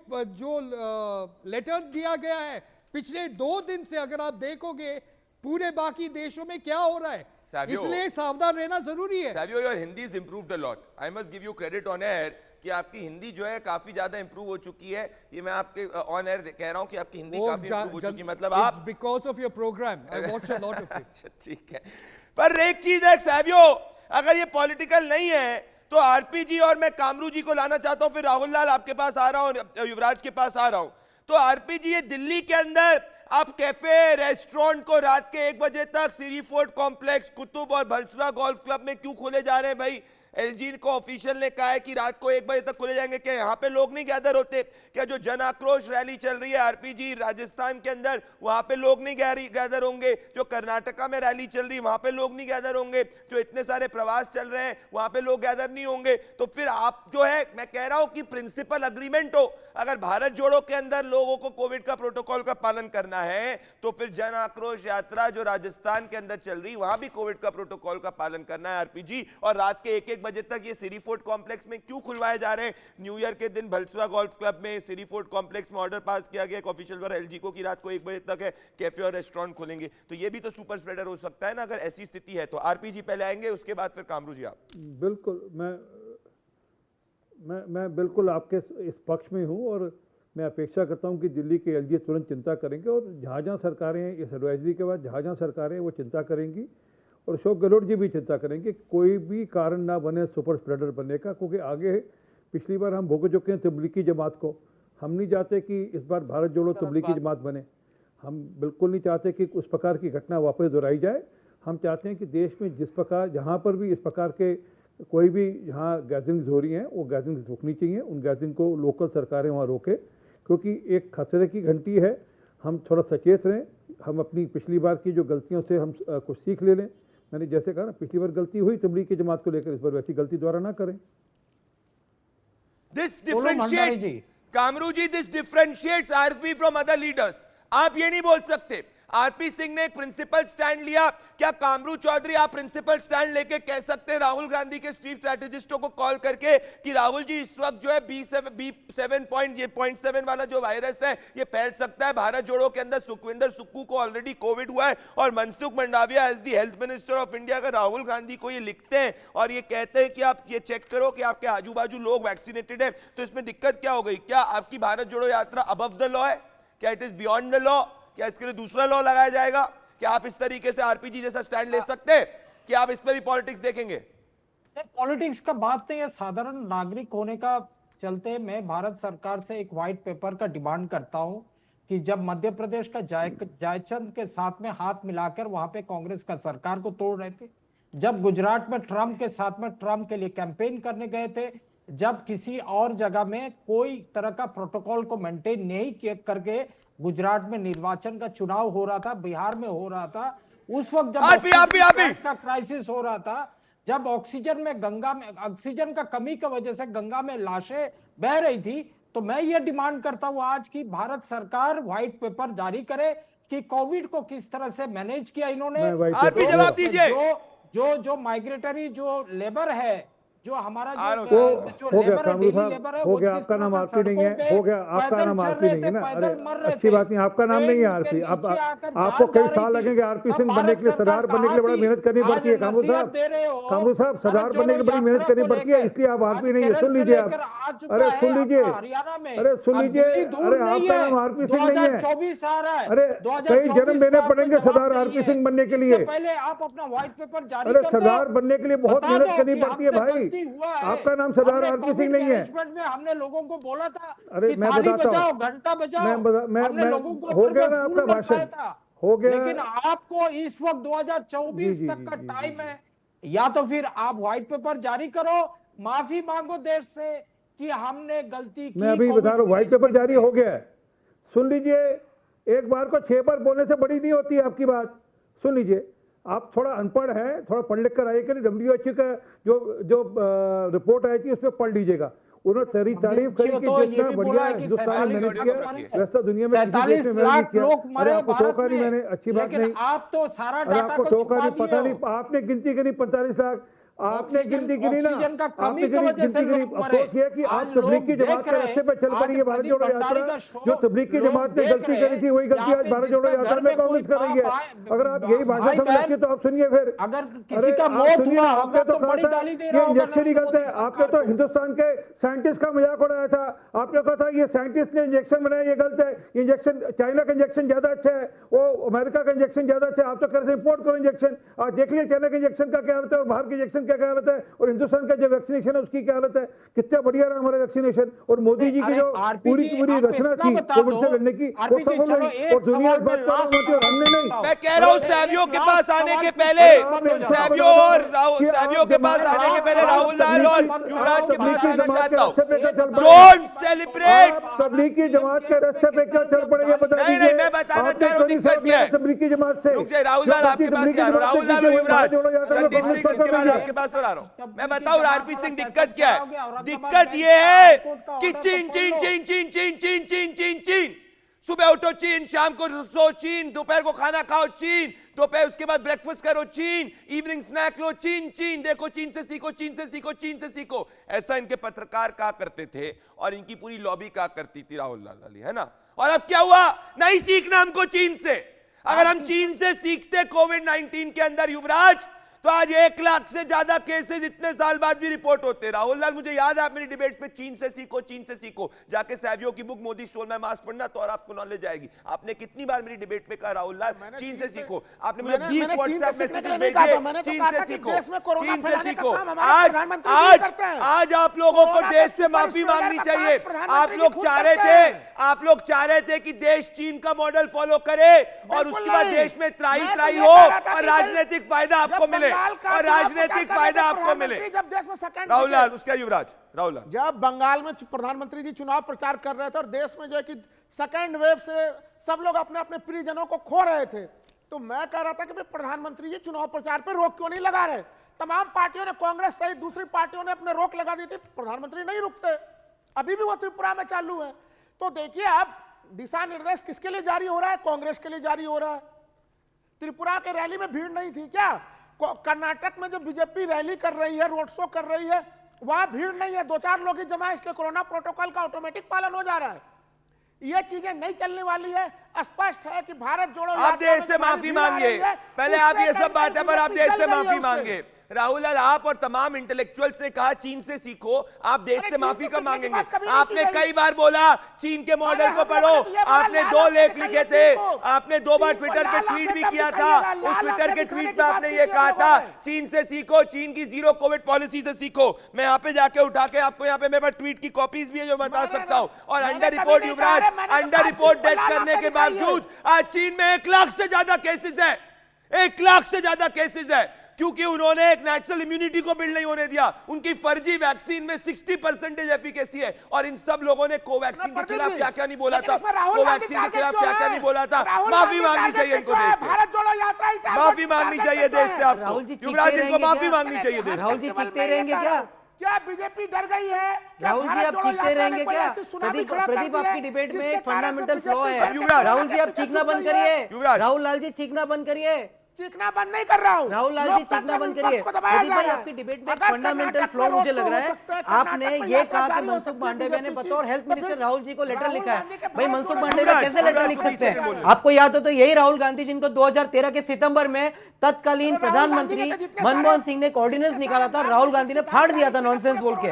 लेटर दिया गया है पिछले 2 दिन से, अगर आप देखोगे पूरे बाकी देशों में क्या हो रहा है, इसलिए सावधान रहना जरूरी है। Savio, your Hindi is improved a lot. I must give you credit on air कि आपकी हिंदी जो है काफी ज्यादा इंप्रूव हो चुकी है। ये मैं आपके ऑन एयर कह रहा हूं कि आपकी हिंदी काफी इंप्रूव हो चुकी है। मतलब आप because of your programme I watch a lot of it. ठीक है, पर एक चीज है सैवियो, अगर ये पॉलिटिकल नहीं है तो आरपी जी और मैं कामरू जी को लाना चाहता हूं, फिर राहुल लाल आपके पास आ रहा हूं, युवराज के पास आ रहा हूं। तो आरपी जी, ये दिल्ली के अंदर आप कैफे रेस्टोरेंट को रात के 1 बजे तक सीरी फोर्ट कॉम्प्लेक्स, कुतुब और भलसरा गोल्फ क्लब में क्यों खोले जा रहे हैं भाई? एलजी को ऑफिशियल ने कहा है कि रात को 1 बजे तक खुले जाएंगे। क्या यहाँ पे लोग नहीं गैदर होते? क्या जो जन आक्रोश रैली चल रही है आरपीजी राजस्थान के अंदर, वहां पे लोग नहीं गैदर होंगे? जो कर्नाटका में रैली चल रही है वहां पे लोग नहीं गैदर होंगे? जो इतने सारे प्रवास चल रहे हैं वहां पे लोग गैदर नहीं होंगे? तो फिर आप जो है, मैं कह रहा हूं कि प्रिंसिपल अग्रीमेंट हो। अगर भारत जोड़ो के अंदर लोगों को कोविड का प्रोटोकॉल का पालन करना है तो फिर जन आक्रोश यात्रा जो राजस्थान के अंदर चल रही वहां भी कोविड का प्रोटोकॉल का पालन करना है आरपीजी। और रात के 1-1 बजे तक ये सिरी फोर्ट कॉम्प्लेक्स में क्यों खुलवाए जा रहे हैं? न्यू ईयर के दिन भलसुआ गोल्फ क्लब में सिरी फोर्ट कॉम्प्लेक्स में ऑर्डर पास किया गया ऑफिशियल द्वारा एलजी को कि रात को 1 बजे तक है कैफे और रेस्टोरेंट खोलेंगे। तो ये भी तो सुपर स्प्रेडर हो सकता है ना अगर ऐसी स्थिति है तो। आरपीजी पहले आएंगे, उसके बाद फिर कामरू जी आप। बिल्कुल, मैं बिल्कुल आपके इस पक्ष में हूँ और मैं अपेक्षा करता हूँ कि दिल्ली के एलजी तुरंत चिंता करेंगे और जहाँ सरकारें इस एडवाइजरी के बाद जहाँ सरकारें वो चिंता करेंगी और अशोक गहलोत जी भी चिंता करेंगे कोई भी कारण ना बने सुपर स्प्रेडर बनने का, क्योंकि आगे पिछली बार हम भोग चुके हैं तबलीगी जमात को। हम नहीं चाहते कि इस बार भारत जोड़ो तबलीगी जमात बने। हम बिल्कुल नहीं चाहते कि उस प्रकार की घटना वापस दोहराई जाए। हम चाहते हैं कि देश में जिस प्रकार जहाँ पर भी इस प्रकार के कोई भी जहाँ गैदरिंग्स हो रही हैं वो गैदरिंग्स रुकनी चाहिए। उन गैदरिंग को लोकल सरकारें वहाँ रोके, क्योंकि एक खतरे की घंटी है। हम थोड़ा सचेत रहें, हम अपनी पिछली बार की जो गलतियों से हम कुछ सीख ले लें। मैंने जैसे कहा ना, पिछली बार गलती हुई तबलीग की जमात को लेकर, इस बार वैसी गलती दोबारा ना करें। This differentiates, Kamru ji, this differentiates RP from other leaders। आप ये नहीं बोल सकते आरपी सिंह ने एक प्रिंसिपल स्टैंड लिया, क्या कामरू चौधरी आप प्रिंसिपल स्टैंड लेके कह सकते हैं राहुल गांधी के चीफ स्ट्रैटेजिस्टों को कॉल करके कि राहुल जी इस वक्त जो है B7.7 वाला जो वायरस है ये फैल सकता है, भारत जोड़ो के अंदर सुखविंदर सुक्खू को ऑलरेडी कोविड हुआ है और Mansukh Mandaviya as the health minister of India अगर राहुल गांधी को ये लिखते हैं और ये कहते हैं कि आप ये चेक करो कि आपके आजू बाजू लोग वैक्सीनेटेड है, तो इसमें दिक्कत क्या हो गई? क्या आपकी भारत जोड़ो यात्रा अबव द लॉ है? क्या it is beyond the law? क्या इसके लिए दूसरा लॉ लगाया जाएगा? क्या आप इस तरीके से आरपीजी जैसा स्टैंड ले सकते हैं कि आप इस पे भी पॉलिटिक्स देखेंगे? पॉलिटिक्स का बात नहीं है, साधारण नागरिक होने का चलते मैं भारत सरकार से एक व्हाइट पेपर का डिमांड करता हूं कि जब मध्य प्रदेश का जयचंद के साथ में हाथ मिलाकर वहां पे कांग्रेस का सरकार को तोड़ रहे थे, जब गुजरात में ट्रंप के साथ में ट्रंप के लिए कैंपेन करने गए थे, जब किसी और जगह में कोई तरह का प्रोटोकॉल को मेंटेन नहीं करके गुजरात में निर्वाचन का चुनाव हो रहा था, बिहार में हो रहा था, उस वक्त जब ऑक्सीजन का क्राइसिस हो रहा था, जब ऑक्सीजन में गंगा में ऑक्सीजन का कमी की वजह से गंगा में लाशें बह रही थी, तो मैं ये डिमांड करता हूं आज की भारत सरकार व्हाइट पेपर जारी करे कि कोविड को किस तरह से मैनेज किया इन्होंने। जवाब दीजिए। जो माइग्रेटरी जो लेबर है, जो हमारा जो लेबर है, डेली लेबर है, हो गया। आपका नाम आरपी नहीं है, हो गया। आपका नाम आरपी नहीं है ना? अरे अच्छी बात नहीं, आपका नाम नहीं है आरपी। अब आपको कई साल लगेंगे आरपी सिंह बनने के लिए, सरदार बनने के लिए बड़ा मेहनत करनी पड़ती है। कामरू साहब सरदार बनने के लिए बड़ी मेहनत करनी पड़ती है, इसलिए आप आरपी नहीं है। सुन लीजिए आप, अरे सुन लीजिए, अरे सुन लीजिए, अरे आपका नाम आरपी सिंह नहीं है। 24 आ रहा है, अरे कई जन्म देने पड़ेंगे सरदार आरपी सिंह बनने के लिए। पहले आप अपना व्हाइट पेपर जारी अरे सरदार बनने के लिए बहुत मेहनत करनी पड़ती है भाई। आपका नाम सरदार आरपी सिंह नहीं है। में हमने लोगों को बोला था अरे मैं बताता हूँ, घंटा बचाओ, मैं लोगों को हो गया ना आपका भाषण, हो गया। लेकिन आपको इस वक्त 2024 तक का टाइम है, या तो फिर आप व्हाइट पेपर जारी करो, माफी मांगो देश से कि हमने गलती की। मैं अभी बता रहा हूँ, व्हाइट पेपर जारी हो गया है। सुन लीजिए, एक बार को 6 बार बोलने से बड़ी नहीं होती आपकी बात। सुन लीजिए, आप थोड़ा अनपढ़ हैं, थोड़ा पढ़ लिख कर आइए कि WHO का जो रिपोर्ट आई थी उसमें पढ़ लीजिएगा। उन्होंने तारीफ करी कि जितना बढ़िया हिंदुस्तान ने मैनेज किया वैसा दुनिया में 47 लाख लोग मरे भारत में। मैंने अच्छी बात नहीं, आप तो सारा डाटा आपको टोका नहीं, पता नहीं, आपने गिनती करी 45 लाख, आपने गिनती गिनी ना, आपने गिनती गिनी। अफसोस ये कि आप तबलीग की जमात के रास्ते पर चल पड़ी है। भारत जोड़ो यात्रा जो तबलीग की जमात ने गलती करी थी वही गलती आज भारत जोड़ो यात्रा में कांग्रेस कर रही है। अगर आप यही भाषा समझते तो आप सुनिए फिर। अगर किसी का मौत हुआ होगा तो बड़ी गाली दे रहा होगा। इंजेक्शन ही गलत है। आपने तो हिंदुस्तान के साइंटिस्ट का मजाक उड़ाया था। आपने कहा था ये साइंटिस्ट ने इंजेक्शन बनाया, ये गलत है। इंजेक्शन चाइना का इंजेक्शन ज्यादा अच्छा है, वो अमेरिका का इंजेक्शन ज्यादा अच्छा है। आप तो कर से इंपोर्ट करो इंजेक्शन। आज देख लिया चाइना के इंजेक्शन का क्या होता है और बाहर के इंजेक्शन वैक्सीनेशन क्या हालत है और हिंदुस्तान का जो वैक्सीनेशन है उसकी क्या हालत है। कितना बढ़िया रहा हमारा वैक्सीनेशन और मोदी जी की जो पूरी की पूरी रचना थी कोविड से लड़ने की वो सफल रही और दुनिया इस बात पर सहमत है और हमने नहीं। मैं कह रहा हूँ सहवियों के पास आने के पहले, सहवियों के पास आने के पहले राहुल लाल और युवराज के पास आना चाहता हूँ। डोंट सेलिब्रेट तबलीगी जमात के रास्ते पे क्या चल पड़ेगा बता दीजिए। नहीं, मैं बताना चाह रहा हूँ दिक्कत क्या है। तबलीगी जमात से रुक जाइए, राहुल लाल आपके पास आ रहा हूँ, राहुल लाल और युवराज, संदीप सिंह इसके बाद आपके पास और आ रहा हूँ। मैं बताऊँ आरपी सिंह दिक्कत क्या है। दिक्कत ये है कि चीन चीन चीन चीन चीन चीन चीन चीन चीन, सुबह उठो चीन, शाम को सो चीन, दोपहर को खाना खाओ चीन, दोपहर उसके बाद ब्रेकफास्ट करो चीन, इवनिंग स्नैक लो चीन, चीन देखो, चीन से सीखो, चीन से सीखो, चीन से सीखो। ऐसा इनके पत्रकार कहा करते थे और इनकी पूरी लॉबी कहा करती थी राहुल लाल वाली, है ना। और अब क्या हुआ, नहीं सीखना हमको चीन से। अगर हम चीन से सीखते कोविड-19 के अंदर युवराज, तो आज 1 लाख से ज्यादा केसेस इतने साल बाद भी रिपोर्ट होते। राहुल लाल, मुझे याद है आप मेरी डिबेट पे चीन से सीखो, चीन से सीखो, जाके सहवियों की बुक मोदी स्टोर में मास्क पढ़ना तो और आपको नॉलेज आएगी। आपने कितनी बार मेरी डिबेट पे कहा राहुल लाल चीन से सीखो, आपने मुझे 20 व्हाट्सएप मैसेज भेजे चीन से सीखो, चीन से सीखो। आज आप लोगों को देश से माफी मांगनी चाहिए। आप लोग चाह रहे थे कि देश चीन का मॉडल फॉलो करे और उसके बाद देश में त्राही हो और राजनीतिक फायदा आपको मिले और राजनीतिक फायदा आपको मिले। जब देश में सेकंड राहुल लाल, उसका युवराज राहुल लाल, जब बंगाल में प्रधानमंत्री जी चुनाव प्रचार कर रहे थे और देश में जो है कि सेकंड वेव से सब लोग अपने अपने प्रियजनों को खो रहे थे, तो मैं कह रहा था कि भाई प्रधानमंत्री जी चुनाव प्रचार पर रोक क्यों नहीं लगा रहे। तमाम पार्टियों ने, कांग्रेस सहित दूसरी पार्टियों ने अपने रोक लगा दी थी, प्रधानमंत्री नहीं रुकते। अभी भी वो त्रिपुरा में चालू है। तो देखिए अब दिशा निर्देश किसके लिए जारी हो रहा है, कांग्रेस के लिए जारी हो रहा है। त्रिपुरा के रैली में भीड़ नहीं थी क्या? कर्नाटक में जो बीजेपी रैली कर रही है, रोड शो कर रही है, वहां भीड़ नहीं है, 2-4 लोग ही जमा है, इसलिए कोरोना प्रोटोकॉल का ऑटोमेटिक पालन हो जा रहा है। ये चीजें नहीं चलने वाली है। स्पष्ट है कि भारत जोड़ो आप देश से माफी मांगिए। पहले आप ये सब बात है पर आप देश से माफी मांगे। राहुल लाल, आप और तमाम इंटेलेक्चुअल्स ने कहा चीन से सीखो, आप देश से माफी कब मांगेंगे? आपने कई बार बोला चीन के मॉडल को पढ़ो, आपने 2 लेख लिखे थे, आपने 2 बार ट्विटर पे ट्वीट भी किया था। उस ट्विटर के ट्वीट में आपने ये कहा था चीन से सीखो, चीन की 0 कोविड पॉलिसी से सीखो। मैं यहाँ पे जाके उठा के आपको यहाँ पे मेरे पास ट्वीट की कॉपीज भी है जो बता सकता हूँ। और अंडर रिपोर्ट युवराज, अंडर रिपोर्ट डेथ करने के बावजूद आज चीन में 1 लाख से ज्यादा केसेस है, 1 लाख से ज्यादा केसेस है, क्योंकि उन्होंने एक नेचुरल इम्यूनिटी को बिल्ड नहीं होने दिया। उनकी फर्जी वैक्सीन में 60% एफिकेसी है। और इन सब लोगों ने कोवैक्सीन के खिलाफ क्या क्या नहीं बोला था, कोवैक्सीन के खिलाफ क्या क्या नहीं बोला था। माफी मांगनी चाहिए इनको देश से, माफी मांगनी चाहिए देश से आपको। युवराज, इनको माफी मांगनी चाहिए देश से। राहुल जी चीखते रहेंगे क्या? क्या बीजेपी डर गई है? राहुल जी आप चीखते रहेंगे क्या? प्रदीप आपकी डिबेट में एक फंडामेंटल फ्लॉ है। राहुल जी आप चीखना बंद करिए। राहुल लाल जी चीखना बंद करिए। चीखना बंद नहीं कर रहा हूं। राहुल लाल जी चीखना बंद करिए। प्रदीप भाई आपकी डिबेट में फंडामेंटल फ्लॉ मुझे लग रहा है। आपने ये कहा कि मनसुख मांडविया ने बतौर हेल्थ मिनिस्टर राहुल जी को लेटर लिखा है। भाई मनसुख मांडविया कैसे लेटर लिख सकते हैं? आपको याद हो तो यही राहुल गांधी जिनको 2013 के सितंबर में तत्कालीन प्रधानमंत्री मनमोहन सिंह ने एक ऑर्डिनेंस निकाला था, राहुल गांधी ने फाड़ दिया था नॉनसेंस बोल के।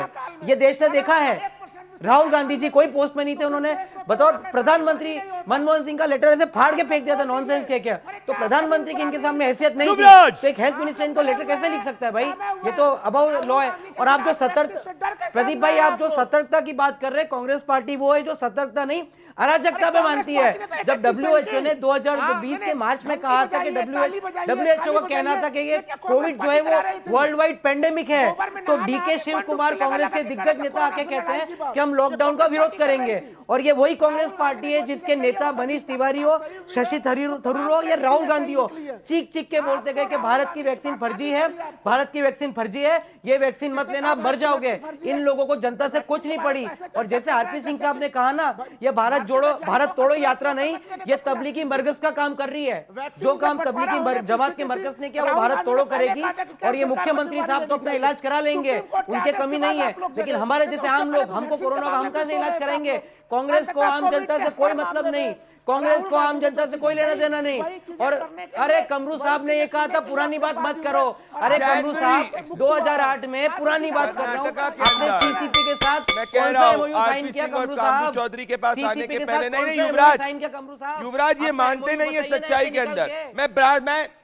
ये देश ने देखा है। राहुल गांधी जी कोई पोस्ट में नहीं थे, उन्होंने बतौर प्रधानमंत्री मनमोहन सिंह का लेटर ऐसे फाड़ के फेंक दिया था नॉनसेंस के क्या। तो प्रधानमंत्री की इनके सामने हैसियत नहीं थी, तो एक हेल्थ मिनिस्टर इनको लेटर कैसे लिख सकता है? भाई ये तो अबाउ लॉ है। और आप जो प्रदीप भाई आप जो सतर्कता की बात कर रहे हैं, कांग्रेस पार्टी वो है जो सतर्कता नहीं अराजकता पे मानती है। जब WHO ने 2020 के मार्च में कहा था कि WHO का कहना था कि ये कोविड जो है वो वर्ल्ड वाइड पेंडेमिक है, तो DK शिव कुमार कांग्रेस के दिग्गज नेता आके कहते हैं कि हम लॉकडाउन का विरोध करेंगे। और ये वही कांग्रेस पार्टी है जिसके नेता मनीष तिवारी हो, शशि थरूर हो या राहुल गांधी हो, चीख चीख के बोलते गए कि भारत की वैक्सीन फर्जी है, भारत की वैक्सीन फर्जी है, ये वैक्सीन मत लेना, मर जाओगे। इन लोगों को जनता से कुछ नहीं पड़ी। और जैसे आरपी सिंह साहब ने कहा ना, ये भारत जोड़ो भारत तोड़ो यात्रा नहीं, ये तबलीगी मरकज का काम कर रही है। जो काम तबलीगी जमात के मरकज ने किया वो भारत तोड़ो करेगी। और ये मुख्यमंत्री साहब तो अपना इलाज करा लेंगे, उनके कमी नहीं है, लेकिन हमारे जैसे आम लोग, हमको कोरोना का हम कैसे इलाज कराएंगे? कांग्रेस को आम जनता से कोई मतलब नहीं। कांग्रेस को आम जनता से कोई लेना देना नहीं। और अरे कमरू साहब ने ये कहा था पुरानी बात मत करो। अरे कमरू साहब 2008 में पुरानी बात कर रहा हूँ, आपने सीसीपी के साथ मैं कह रहा हूँ साइन किया कमरू साहब, चौधरी के पास आने के पहले नहीं युवराज ये मानते नहीं है सच्चाई के अंदर।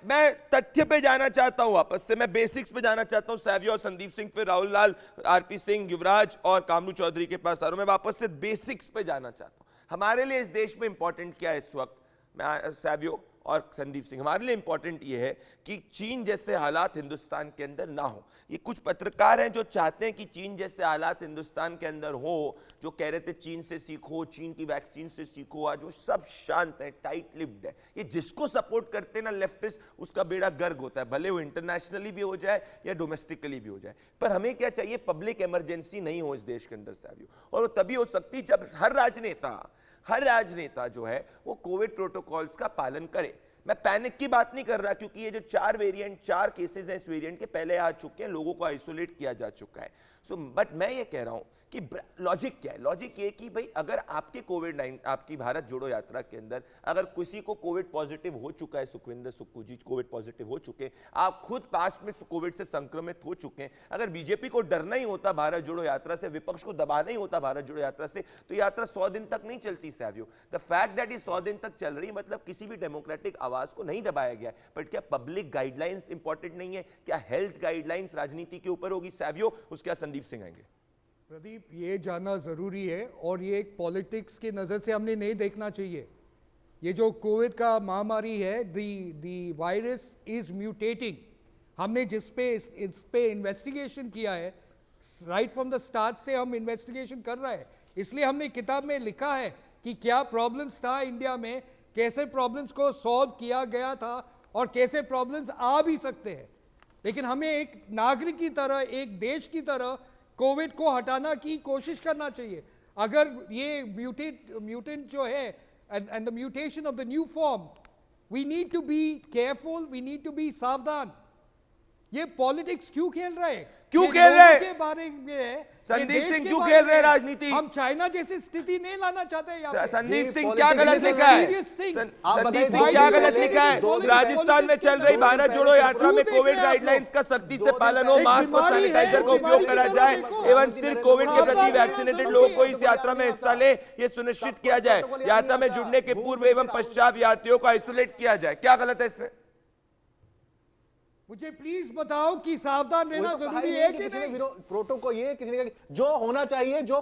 मैं तथ्य पे जाना चाहता हूँ, वापस से मैं बेसिक्स पे जाना चाहता हूँ। सैवियो और संदीप सिंह, फिर राहुल लाल, आरपी सिंह, युवराज और कामरू चौधरी के पास आ रहा हूं। मैं वापस से बेसिक्स पे जाना चाहता हूं। हमारे लिए इस देश में इंपॉर्टेंट क्या है इस वक्त? मैं सैवियो और संदीप सिंह, हमारे लिए इंपॉर्टेंट ये है कि चीन जैसे हालात हिंदुस्तान के अंदर ना हो। ये कुछ पत्रकार हैं जो चाहते हैं कि चीन जैसे हालात हिंदुस्तान के अंदर हो, जो कह रहे थे चीन से सीखो, चीन की वैक्सीन से सीखो। आज वो सब शांत है, टाइट लिप्ड है। ये जिसको सपोर्ट करते हैं ना लेफ्टिस्ट, उसका बेड़ा गर्क होता है, भले वो इंटरनेशनली भी हो जाए या डोमेस्टिकली भी हो जाए। पर हमें क्या चाहिए? पब्लिक इमरजेंसी नहीं हो इस देश के अंदर सैवियो, और वो तभी हो सकती जब हर राजनेता जो है वो कोविड प्रोटोकॉल्स का पालन करे। मैं पैनिक की बात नहीं कर रहा, क्योंकि ये जो 4 केसेस हैं इस वेरिएंट के पहले आ चुके हैं, लोगों को आइसोलेट किया जा चुका है। बट मैं ये कह रहा हूं कि लॉजिक क्या है? लॉजिक ये कि भाई अगर आपके आपकी भारत जोड़ो यात्रा के अंदर अगर किसी को कोविड पॉजिटिव हो चुका है, सुखविंदर सुक्खू जी कोविड पॉजिटिव हो चुके हैं, आप खुद पास्ट में कोविड से संक्रमित हो चुके हैं, अगर बीजेपी को डरना ही होता भारत जोड़ो यात्रा से, विपक्ष को दबाना ही होता भारत जोड़ो यात्रा से, तो यात्रा 100 दिन तक नहीं चलती सैवियो। द फैक्ट दैट ये 100 दिन तक चल रही, मतलब किसी भी डेमोक्रेटिक आवाज को नहीं दबाया गया। बट क्या पब्लिक गाइडलाइंस इंपॉर्टेंट नहीं है? क्या हेल्थ गाइडलाइंस राजनीति के ऊपर होगी सैवियो? उसके बाद संदीप सिंह आएंगे। प्रदीप, ये जानना ज़रूरी है और ये एक पॉलिटिक्स की नज़र से हमने नहीं देखना चाहिए। ये जो कोविड का महामारी है, दी वायरस इज़ म्यूटेटिंग। हमने इस पे इन्वेस्टिगेशन किया है, राइट फ्रॉम द स्टार्ट से हम इन्वेस्टिगेशन कर रहे हैं। इसलिए हमने किताब में लिखा है कि क्या प्रॉब्लम्स था इंडिया में, कैसे प्रॉब्लम्स को सॉल्व किया गया था और कैसे प्रॉब्लम्स आ भी सकते हैं। लेकिन हमें एक नागरिक की तरह, एक देश की तरह कोविड को हटाना की कोशिश करना चाहिए। अगर ये म्यूटेंट जो है and the mutation of the new form, we need to be careful, we need to be सावधान। ये पॉलिटिक्स क्यों खेल रहे हैं? क्यों खेल रहे हैं? के बारे में संदीप सिंह क्यों खेल रहे हैं राजनीति? हम चाइना जैसी स्थिति नहीं लाना चाहते। संदीप सिंह क्या गलत लिखा है? संदीप सिंह क्या गलत लिखा है? राजस्थान में चल रही भारत जोड़ो यात्रा में कोविड गाइडलाइंस का सख्ती से पालन हो, मास्क और सैनिटाइजर का उपयोग करा जाए एवं सिर्फ कोविड के प्रति वैक्सीनेटेड लोगों को इस यात्रा में हिस्सा ले ये सुनिश्चित किया जाए। यात्रा में जुड़ने के पूर्व एवं पश्चात यात्रियों को आइसोलेट किया जाए। क्या गलत है इसमें? मुझे प्लीज बताओ कि सावधान रहना जरूरी है कि नहीं? प्रोटोकॉल ये किसी ने जो होना चाहिए, जो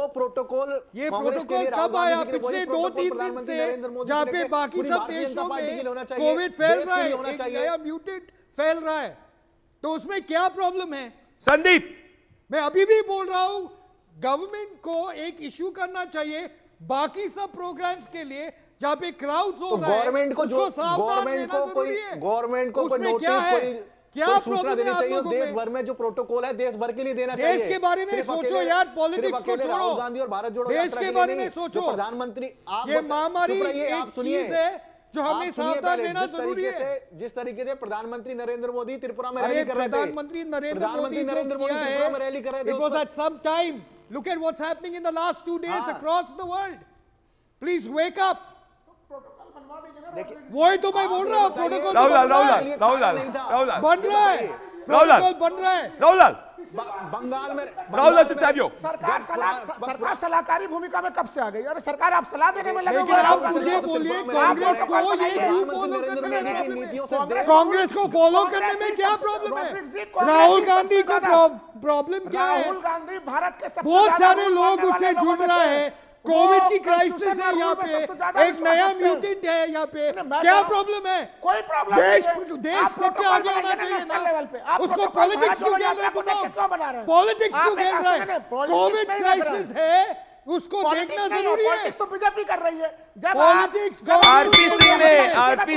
प्रोटोकॉल, ये प्रोटोकॉल कब आया? पिछले 2-3 दिन से, जहाँ पे बाकी सब देशों में कोविड फैल रहा है, एक नया म्यूटेंट फैल रहा है, तो उसमें क्या प्रॉब्लम है? संदीप, मैं अभी भी बोल रहा हूं, गवर्नमेंट को एक इश्यू करना चाहिए बाकी सब प्रोग्राम्स के लिए जहाँ पे क्राउड्स हो रहा है, गवर्नमेंट को उसमें क्या है? क्या प्रॉब्लम है आप लोगों में? देश भर में जो प्रोटोकॉल है देश भर के लिए देना चाहिए। देश के बारे में सोचो यार, पॉलिटिक्स को छोड़ो, गांधी और भारत जोड़ो देश के बारे में सोचो। प्रधानमंत्री, ये महामारी एक चीज है जो हमें सावधान रहना जरूरी है। जिस तरीके से प्रधानमंत्री नरेंद्र मोदी त्रिपुरा में रैली कर रहे थे, प्रधानमंत्री नरेंद्र मोदी त्रिपुरा में रैली कर रहे थे, it was at some time. Look at what's happening in the last 2 days across the world. Please wake up. वही तो मैं बोल रहा हूँ, प्रोटोकॉल राहुल बन रहा है, बंगाल में राहुल से सैवियो। सरकार सलाहकारी भूमिका में कब से आ गई? अरे सरकार आप सलाह देने में लगे लेकिन आप मुझे बोलिए कांग्रेस को ये क्यों फॉलो करने में प्रॉब्लम है? कांग्रेस को फॉलो करने में क्या प्रॉब्लम है? राहुल गांधी को प्रॉब्लम क्या है? राहुल गांधी भारत के बहुत सारे लोग उससे जुड़ रहे हैं। कोविड की क्राइसिस है यहाँ पे, एक नया म्यूटेंट है यहाँ पे, क्या प्रॉब्लम है? कोई प्रॉब्लम देश सबसे आगे होना चाहिए ना। उसको पॉलिटिक्स क्यों खेल रहे हैं? पॉलिटिक्स क्यों खेल रहे हैं? कोविड क्राइसिस है, उसको देखना जरूरी है। तो बीजेपी कर रही है। पॉलिटिक्स आरपी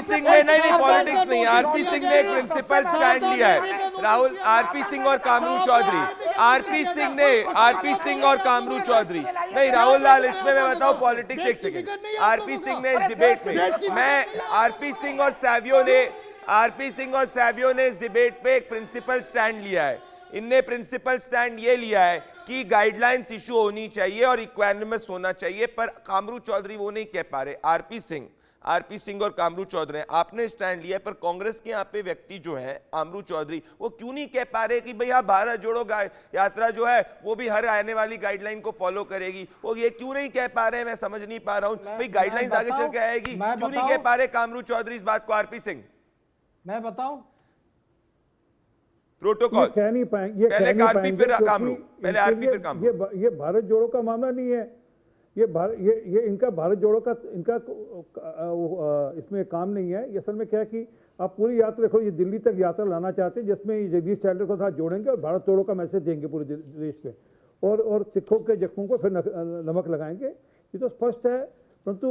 सिंह ने नहीं पॉलिटिक्स नहीं, आरपी सिंह ने एक प्रिंसिपल स्टैंड लिया है। राहुल, आरपी सिंह और कामरू चौधरी, आरपी सिंह और कामरू चौधरी नहीं, राहुल लाल, इसमें मैं बताऊं पॉलिटिक्स। एक सेकंड, आरपी सिंह ने इस डिबेट में, मैं आरपी सिंह और सैवियो ने इस डिबेट पे एक प्रिंसिपल स्टैंड लिया है। इनने प्रिंसिपल स्टैंड ये लिया है कि गाइडलाइंस इशू होनी चाहिए और इक्वानिमस होना चाहिए, पर कामरू चौधरी वो नहीं कह पा रहे। आरपी सिंह और कामरू चौधरी, आपने स्टैंड लिया, पर कांग्रेस के यहाँ पे व्यक्ति जो है कामरू चौधरी, वो क्यों नहीं कह पा रहे कि भैया भारत जोड़ो यात्रा जो है वो भी हर आने वाली गाइडलाइन को फॉलो करेगी? वो ये क्यों नहीं कह पा रहे? मैं समझ नहीं पा रहा हूं भाई, गाइडलाइंस आगे चल के आएगी, क्यों नहीं कह पा रहे कामरू चौधरी इस बात को? आरपी सिंह, मैं बताऊं, प्रोटोकॉल कह नहीं पाएंगे, पहले आरपी फिर कामरू, पहले आरपी फिर कामरू। ये भारत जोड़ो का मामला नहीं है, ये इनका भारत जोड़ो का इनका इसमें काम नहीं है। ये असल में क्या है कि आप पूरी यात्रा देखो, ये दिल्ली तक यात्रा लाना चाहते हैं जिसमें जगदीश टैंडर को साथ जोड़ेंगे और भारत जोड़ो का मैसेज देंगे पूरे देश पे, और सिखों के जख्मों को फिर नमक लगाएंगे। ये तो स्पष्ट है। परंतु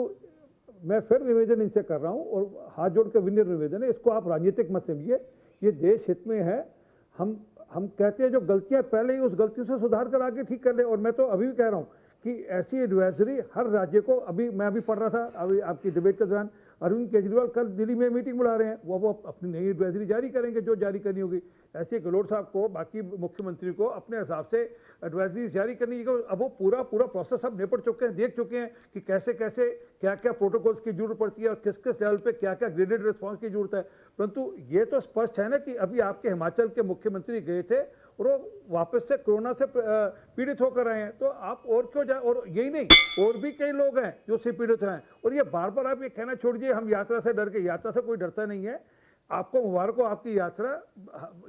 मैं फिर निवेदन इनसे कर रहा हूँ और हाथ जोड़ के विनम्र निवेदन है, इसको आप राजनीतिक मत समझिए, ये देश हित में है। हम कहते हैं जो गलतियां पहले ही, उस गलतियों से सुधार कर आगे ठीक कर ले। और मैं तो अभी भी कह रहा हूँ कि ऐसी एडवाइजरी हर राज्य को, मैं अभी पढ़ रहा था अभी आपकी डिबेट के दौरान, अरविंद केजरीवाल कल दिल्ली में मीटिंग बुला रहे हैं, वो अपनी नई एडवाइजरी जारी करेंगे जो जारी करनी होगी। ऐसे गहलोत साहब को, बाकी मुख्यमंत्री को अपने हिसाब से एडवाइजरी जारी करनी है। अब वो पूरा प्रोसेस सब निपट चुके हैं, देख चुके हैं कि कैसे कैसे क्या क्या प्रोटोकॉल्स की जरूरत पड़ती है और किस किस लेवल पे क्या क्या ग्रेडेड रिस्पॉन्स की जरूरत है। परंतु ये तो स्पष्ट है ना कि अभी आपके हिमाचल के मुख्यमंत्री गए थे और वो वापस से कोरोना से पीड़ित होकर आए हैं, तो आप और क्यों जाए? और यही नहीं, और भी कई लोग हैं जो से पीड़ित हैं। और ये बार बार आप ये कहना छोड़ दीजिए हम यात्रा से डर के, यात्रा से कोई डरता नहीं है। आपको मुबारक हो आपकी यात्रा,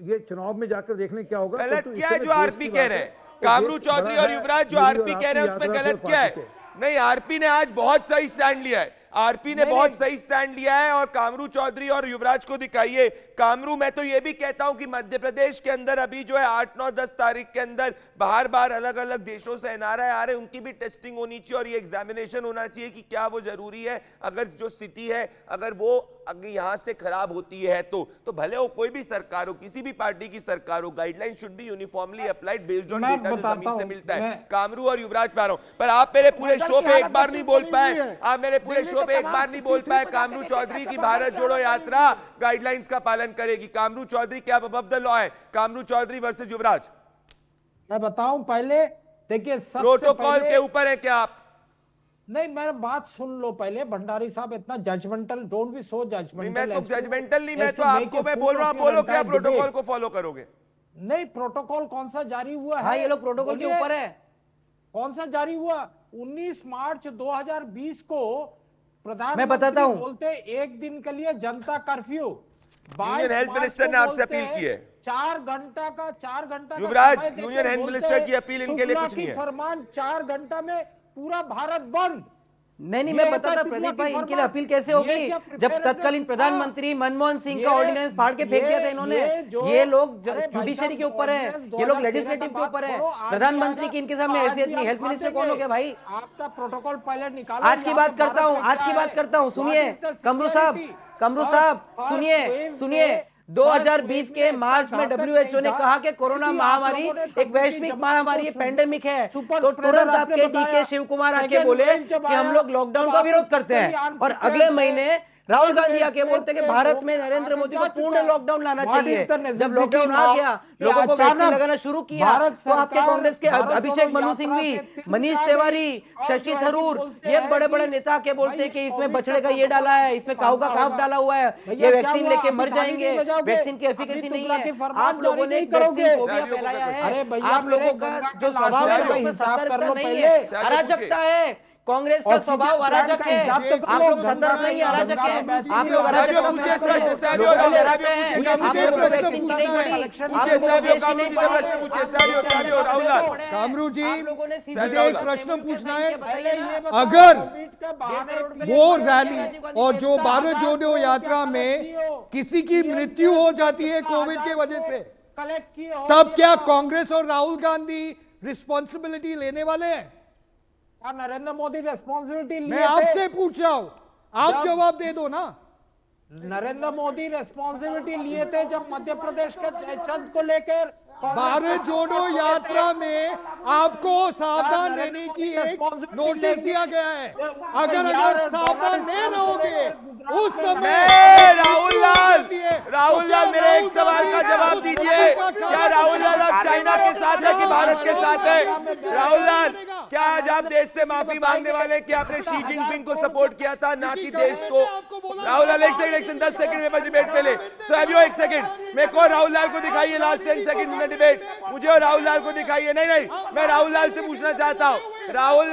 ये चुनाव में जाकर देखने क्या होगा। गलत क्या है जो आरपी कह रहे हैं? कामरू चौधरी और युवराज जो आरपी कह रहे हैं उसमें गलत क्या है? नहीं, आरपी ने आज बहुत सही स्टैंड लिया है, आरपी ने बहुत सही स्टैंड लिया है। और कामरू चौधरी और युवराज को दिखाइए। कामरू, मैं तो ये भी कहता हूं कि मध्य प्रदेश के अंदर अभी जो है 8, 9, 10 तारीख के अंदर बार अलग अलग देशों से एनआरआई आ रहे हैं, उनकी भी टेस्टिंग होनी चाहिए और ये एग्जामिनेशन होना चाहिए कि क्या वो जरूरी है। अगर जो स्थिति है, अगर यहां से खराब होती है तो भले वो कोई भी सरकार हो, किसी भी पार्टी की सरकार हो, guideline should be uniformly applied based on data जो जमीन से मिलता है। कामरू और युवराज पे आ रहा हूं, पर आप मेरे पूरे शो पे एक बार नहीं बोल पाए, आप मेरे पूरे शो पे एक बार नहीं बोल पाए कामरू चौधरी की भारत जोड़ो यात्रा गाइडलाइंस का पालन करेगी। कामरू चौधरी क्या अबव द लॉ है? कामरू चौधरी वर्सेस युवराज। मैं बताऊं, पहले देखिए प्रोटोकॉल के ऊपर है क्या आप? नहीं, मेरा बात सुन लो पहले। भंडारी साहब इतना judgemental, don't be so judgemental. मैं तो जजमेंटल नहीं, मैं तो आपको मैं बोल रहा हूं, बोलो क्या प्रोटोकॉल को फॉलो करोगे? नहीं, प्रोटोकॉल कौन सा जारी हुआ है? हाँ, ये लोग प्रोटोकॉल के ऊपर है। कौन सा जारी हुआ? 19 मार्च 2020 को मैं बताता हूं, बोलते एक दिन के लिए जनता कर्फ्यू। यूनियन हेल्थ मिनिस्टर ने आपसे अपील की है 4 घंटा का युवराज, यूनियन हेल्थ मिनिस्टर की अपील इनके लिए कुछ नहीं है। फरमान 4 घंटा में पूरा भारत बंद। नहीं, मैं बताता प्रदीप भाई, इनके लिए अपील कैसे होगी जब तत्कालीन प्रधानमंत्री मनमोहन सिंह का ऑर्डिनेंस फाड़ के फेंक दिया था इन्होंने। ये लोग जुडिशरी के ऊपर है, ये लोग लेजिस्लेटिव के ऊपर है, प्रधानमंत्री की इनके सामने हैसियत नहीं। हेल्थ मिनिस्टर कौन हो गया भाई? आपका प्रोटोकॉल पहले निकालो। आज की बात करता हूँ, सुनिए कमरू साहब सुनिए 2020 के मार्च में WHO ने कहा कि कोरोना महामारी एक वैश्विक महामारी, पेंडेमिक है, तो तुरंत आपके DK शिव कुमार आके बोले कि हम लोग लॉकडाउन का विरोध करते हैं। और अगले महीने राहुल गांधी आके बोलते कि भारत में नरेंद्र मोदी को पूर्ण लॉकडाउन लाना चाहिए। जब लॉकडाउन आ गया, लोगों को वैक्सीन लगाना शुरू किया, तो आपके कांग्रेस के अभिषेक मनु सिंघवी, मनीष तिवारी, शशि थरूर, ये बड़े बड़े नेता के बोलते कि इसमें बछड़े का ये डाला है, इसमें काऊ का काफ डाला हुआ है, ये वैक्सीन लेके मर जाएंगे, वैक्सीन की एफिकेसी नहीं है। आप लोगों ने वैक्सीन फोबिया फैलाया है। आप लोगों का जो स्वभाव है उसमें सतर्कता नहीं है, अराजकता है। कांग्रेस का स्वभाव अराजक है, आप लोग सतर्क नहीं, अराजक है। आप लोग अराजक कामरू जी, मुझे एक प्रश्न पूछना है। अगर वो रैली और जो भारत जोड़ो यात्रा में किसी की मृत्यु हो जाती है कोविड के वजह से, तब क्या कांग्रेस और राहुल गांधी रिस्पॉन्सिबिलिटी लेने वाले हैं? नरेंद्र मोदी रिस्पॉन्सिबिलिटी लिए? मैं आपसे पूछ रहा हूं, आप जवाब दे दो ना। नरेंद्र मोदी रिस्पॉन्सिबिलिटी लिए थे जब मध्य प्रदेश के जयचंद को लेकर भारत जोड़ो यात्रा में आपको सावधान रहने की एक नोटिस दिया गया है। अगर सावधान नहीं रहोगे उस समय राहुल लाल मेरे एक सवाल का जवाब दीजिए। क्या राहुल लाल अब चाइना के साथ है कि भारत के साथ है? राहुल लाल, क्या आज आप देश से माफी मांगने वाले कि आपने शी जिनपिंग को सपोर्ट किया था, ना कि देश को? राहुल लाल, एक सेकंड 10 सेकंड में डिबेट पहले सैवियो, एक सेकंड मेरे को राहुल लाल को दिखाइए, लास्ट 10 सेकंड में डिबेट मुझे और राहुल लाल को दिखाइए। नहीं, मैं राहुल लाल से पूछना चाहता हूं। राहुल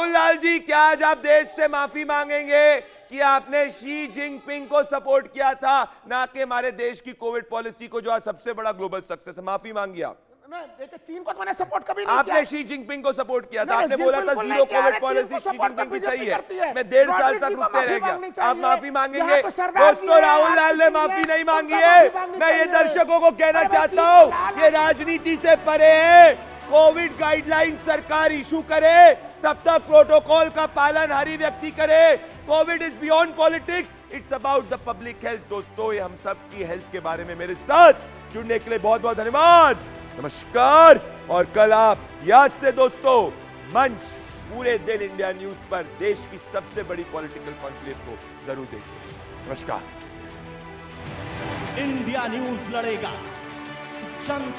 लाल जी, क्या आज आप देश से माफी मांगेंगे कि आपने शी जिनपिंग को सपोर्ट किया था, ना कि हमारे देश की कोविड पॉलिसी को, जो आज सबसे बड़ा ग्लोबल सक्सेस है? माफी मांगी आप। देखिए, चीन को तो मैंने सपोर्ट कभी नहीं किया। आपने शी जिनपिंग को सपोर्ट किया था, आपने बोला था zero Covid policy Xi Jinping की सही है। मैं 1.5 साल तक रुकते रह गया, आप माफी मांगेंगे? दोस्तों, राहुल लाल ने माफी नहीं मांगी है। मैं ये दर्शकों को कहना चाहता हूं, ये राजनीति से परे है। कोविड गाइडलाइन सरकार इशू करे, तब तक प्रोटोकॉल का पालन हर व्यक्ति करे। Covid is beyond politics, it's about the public health. दोस्तों, ये हम सब की हेल्थ के बारे में मेरे साथ जुड़ने के लिए बहुत बहुत धन्यवाद, नमस्कार। और कल आप याद से दोस्तों मंच पूरे दिन इंडिया न्यूज पर देश की सबसे बड़ी पॉलिटिकल कॉन्क्लेव को जरूर देखिए। नमस्कार। इंडिया न्यूज लड़ेगा जनता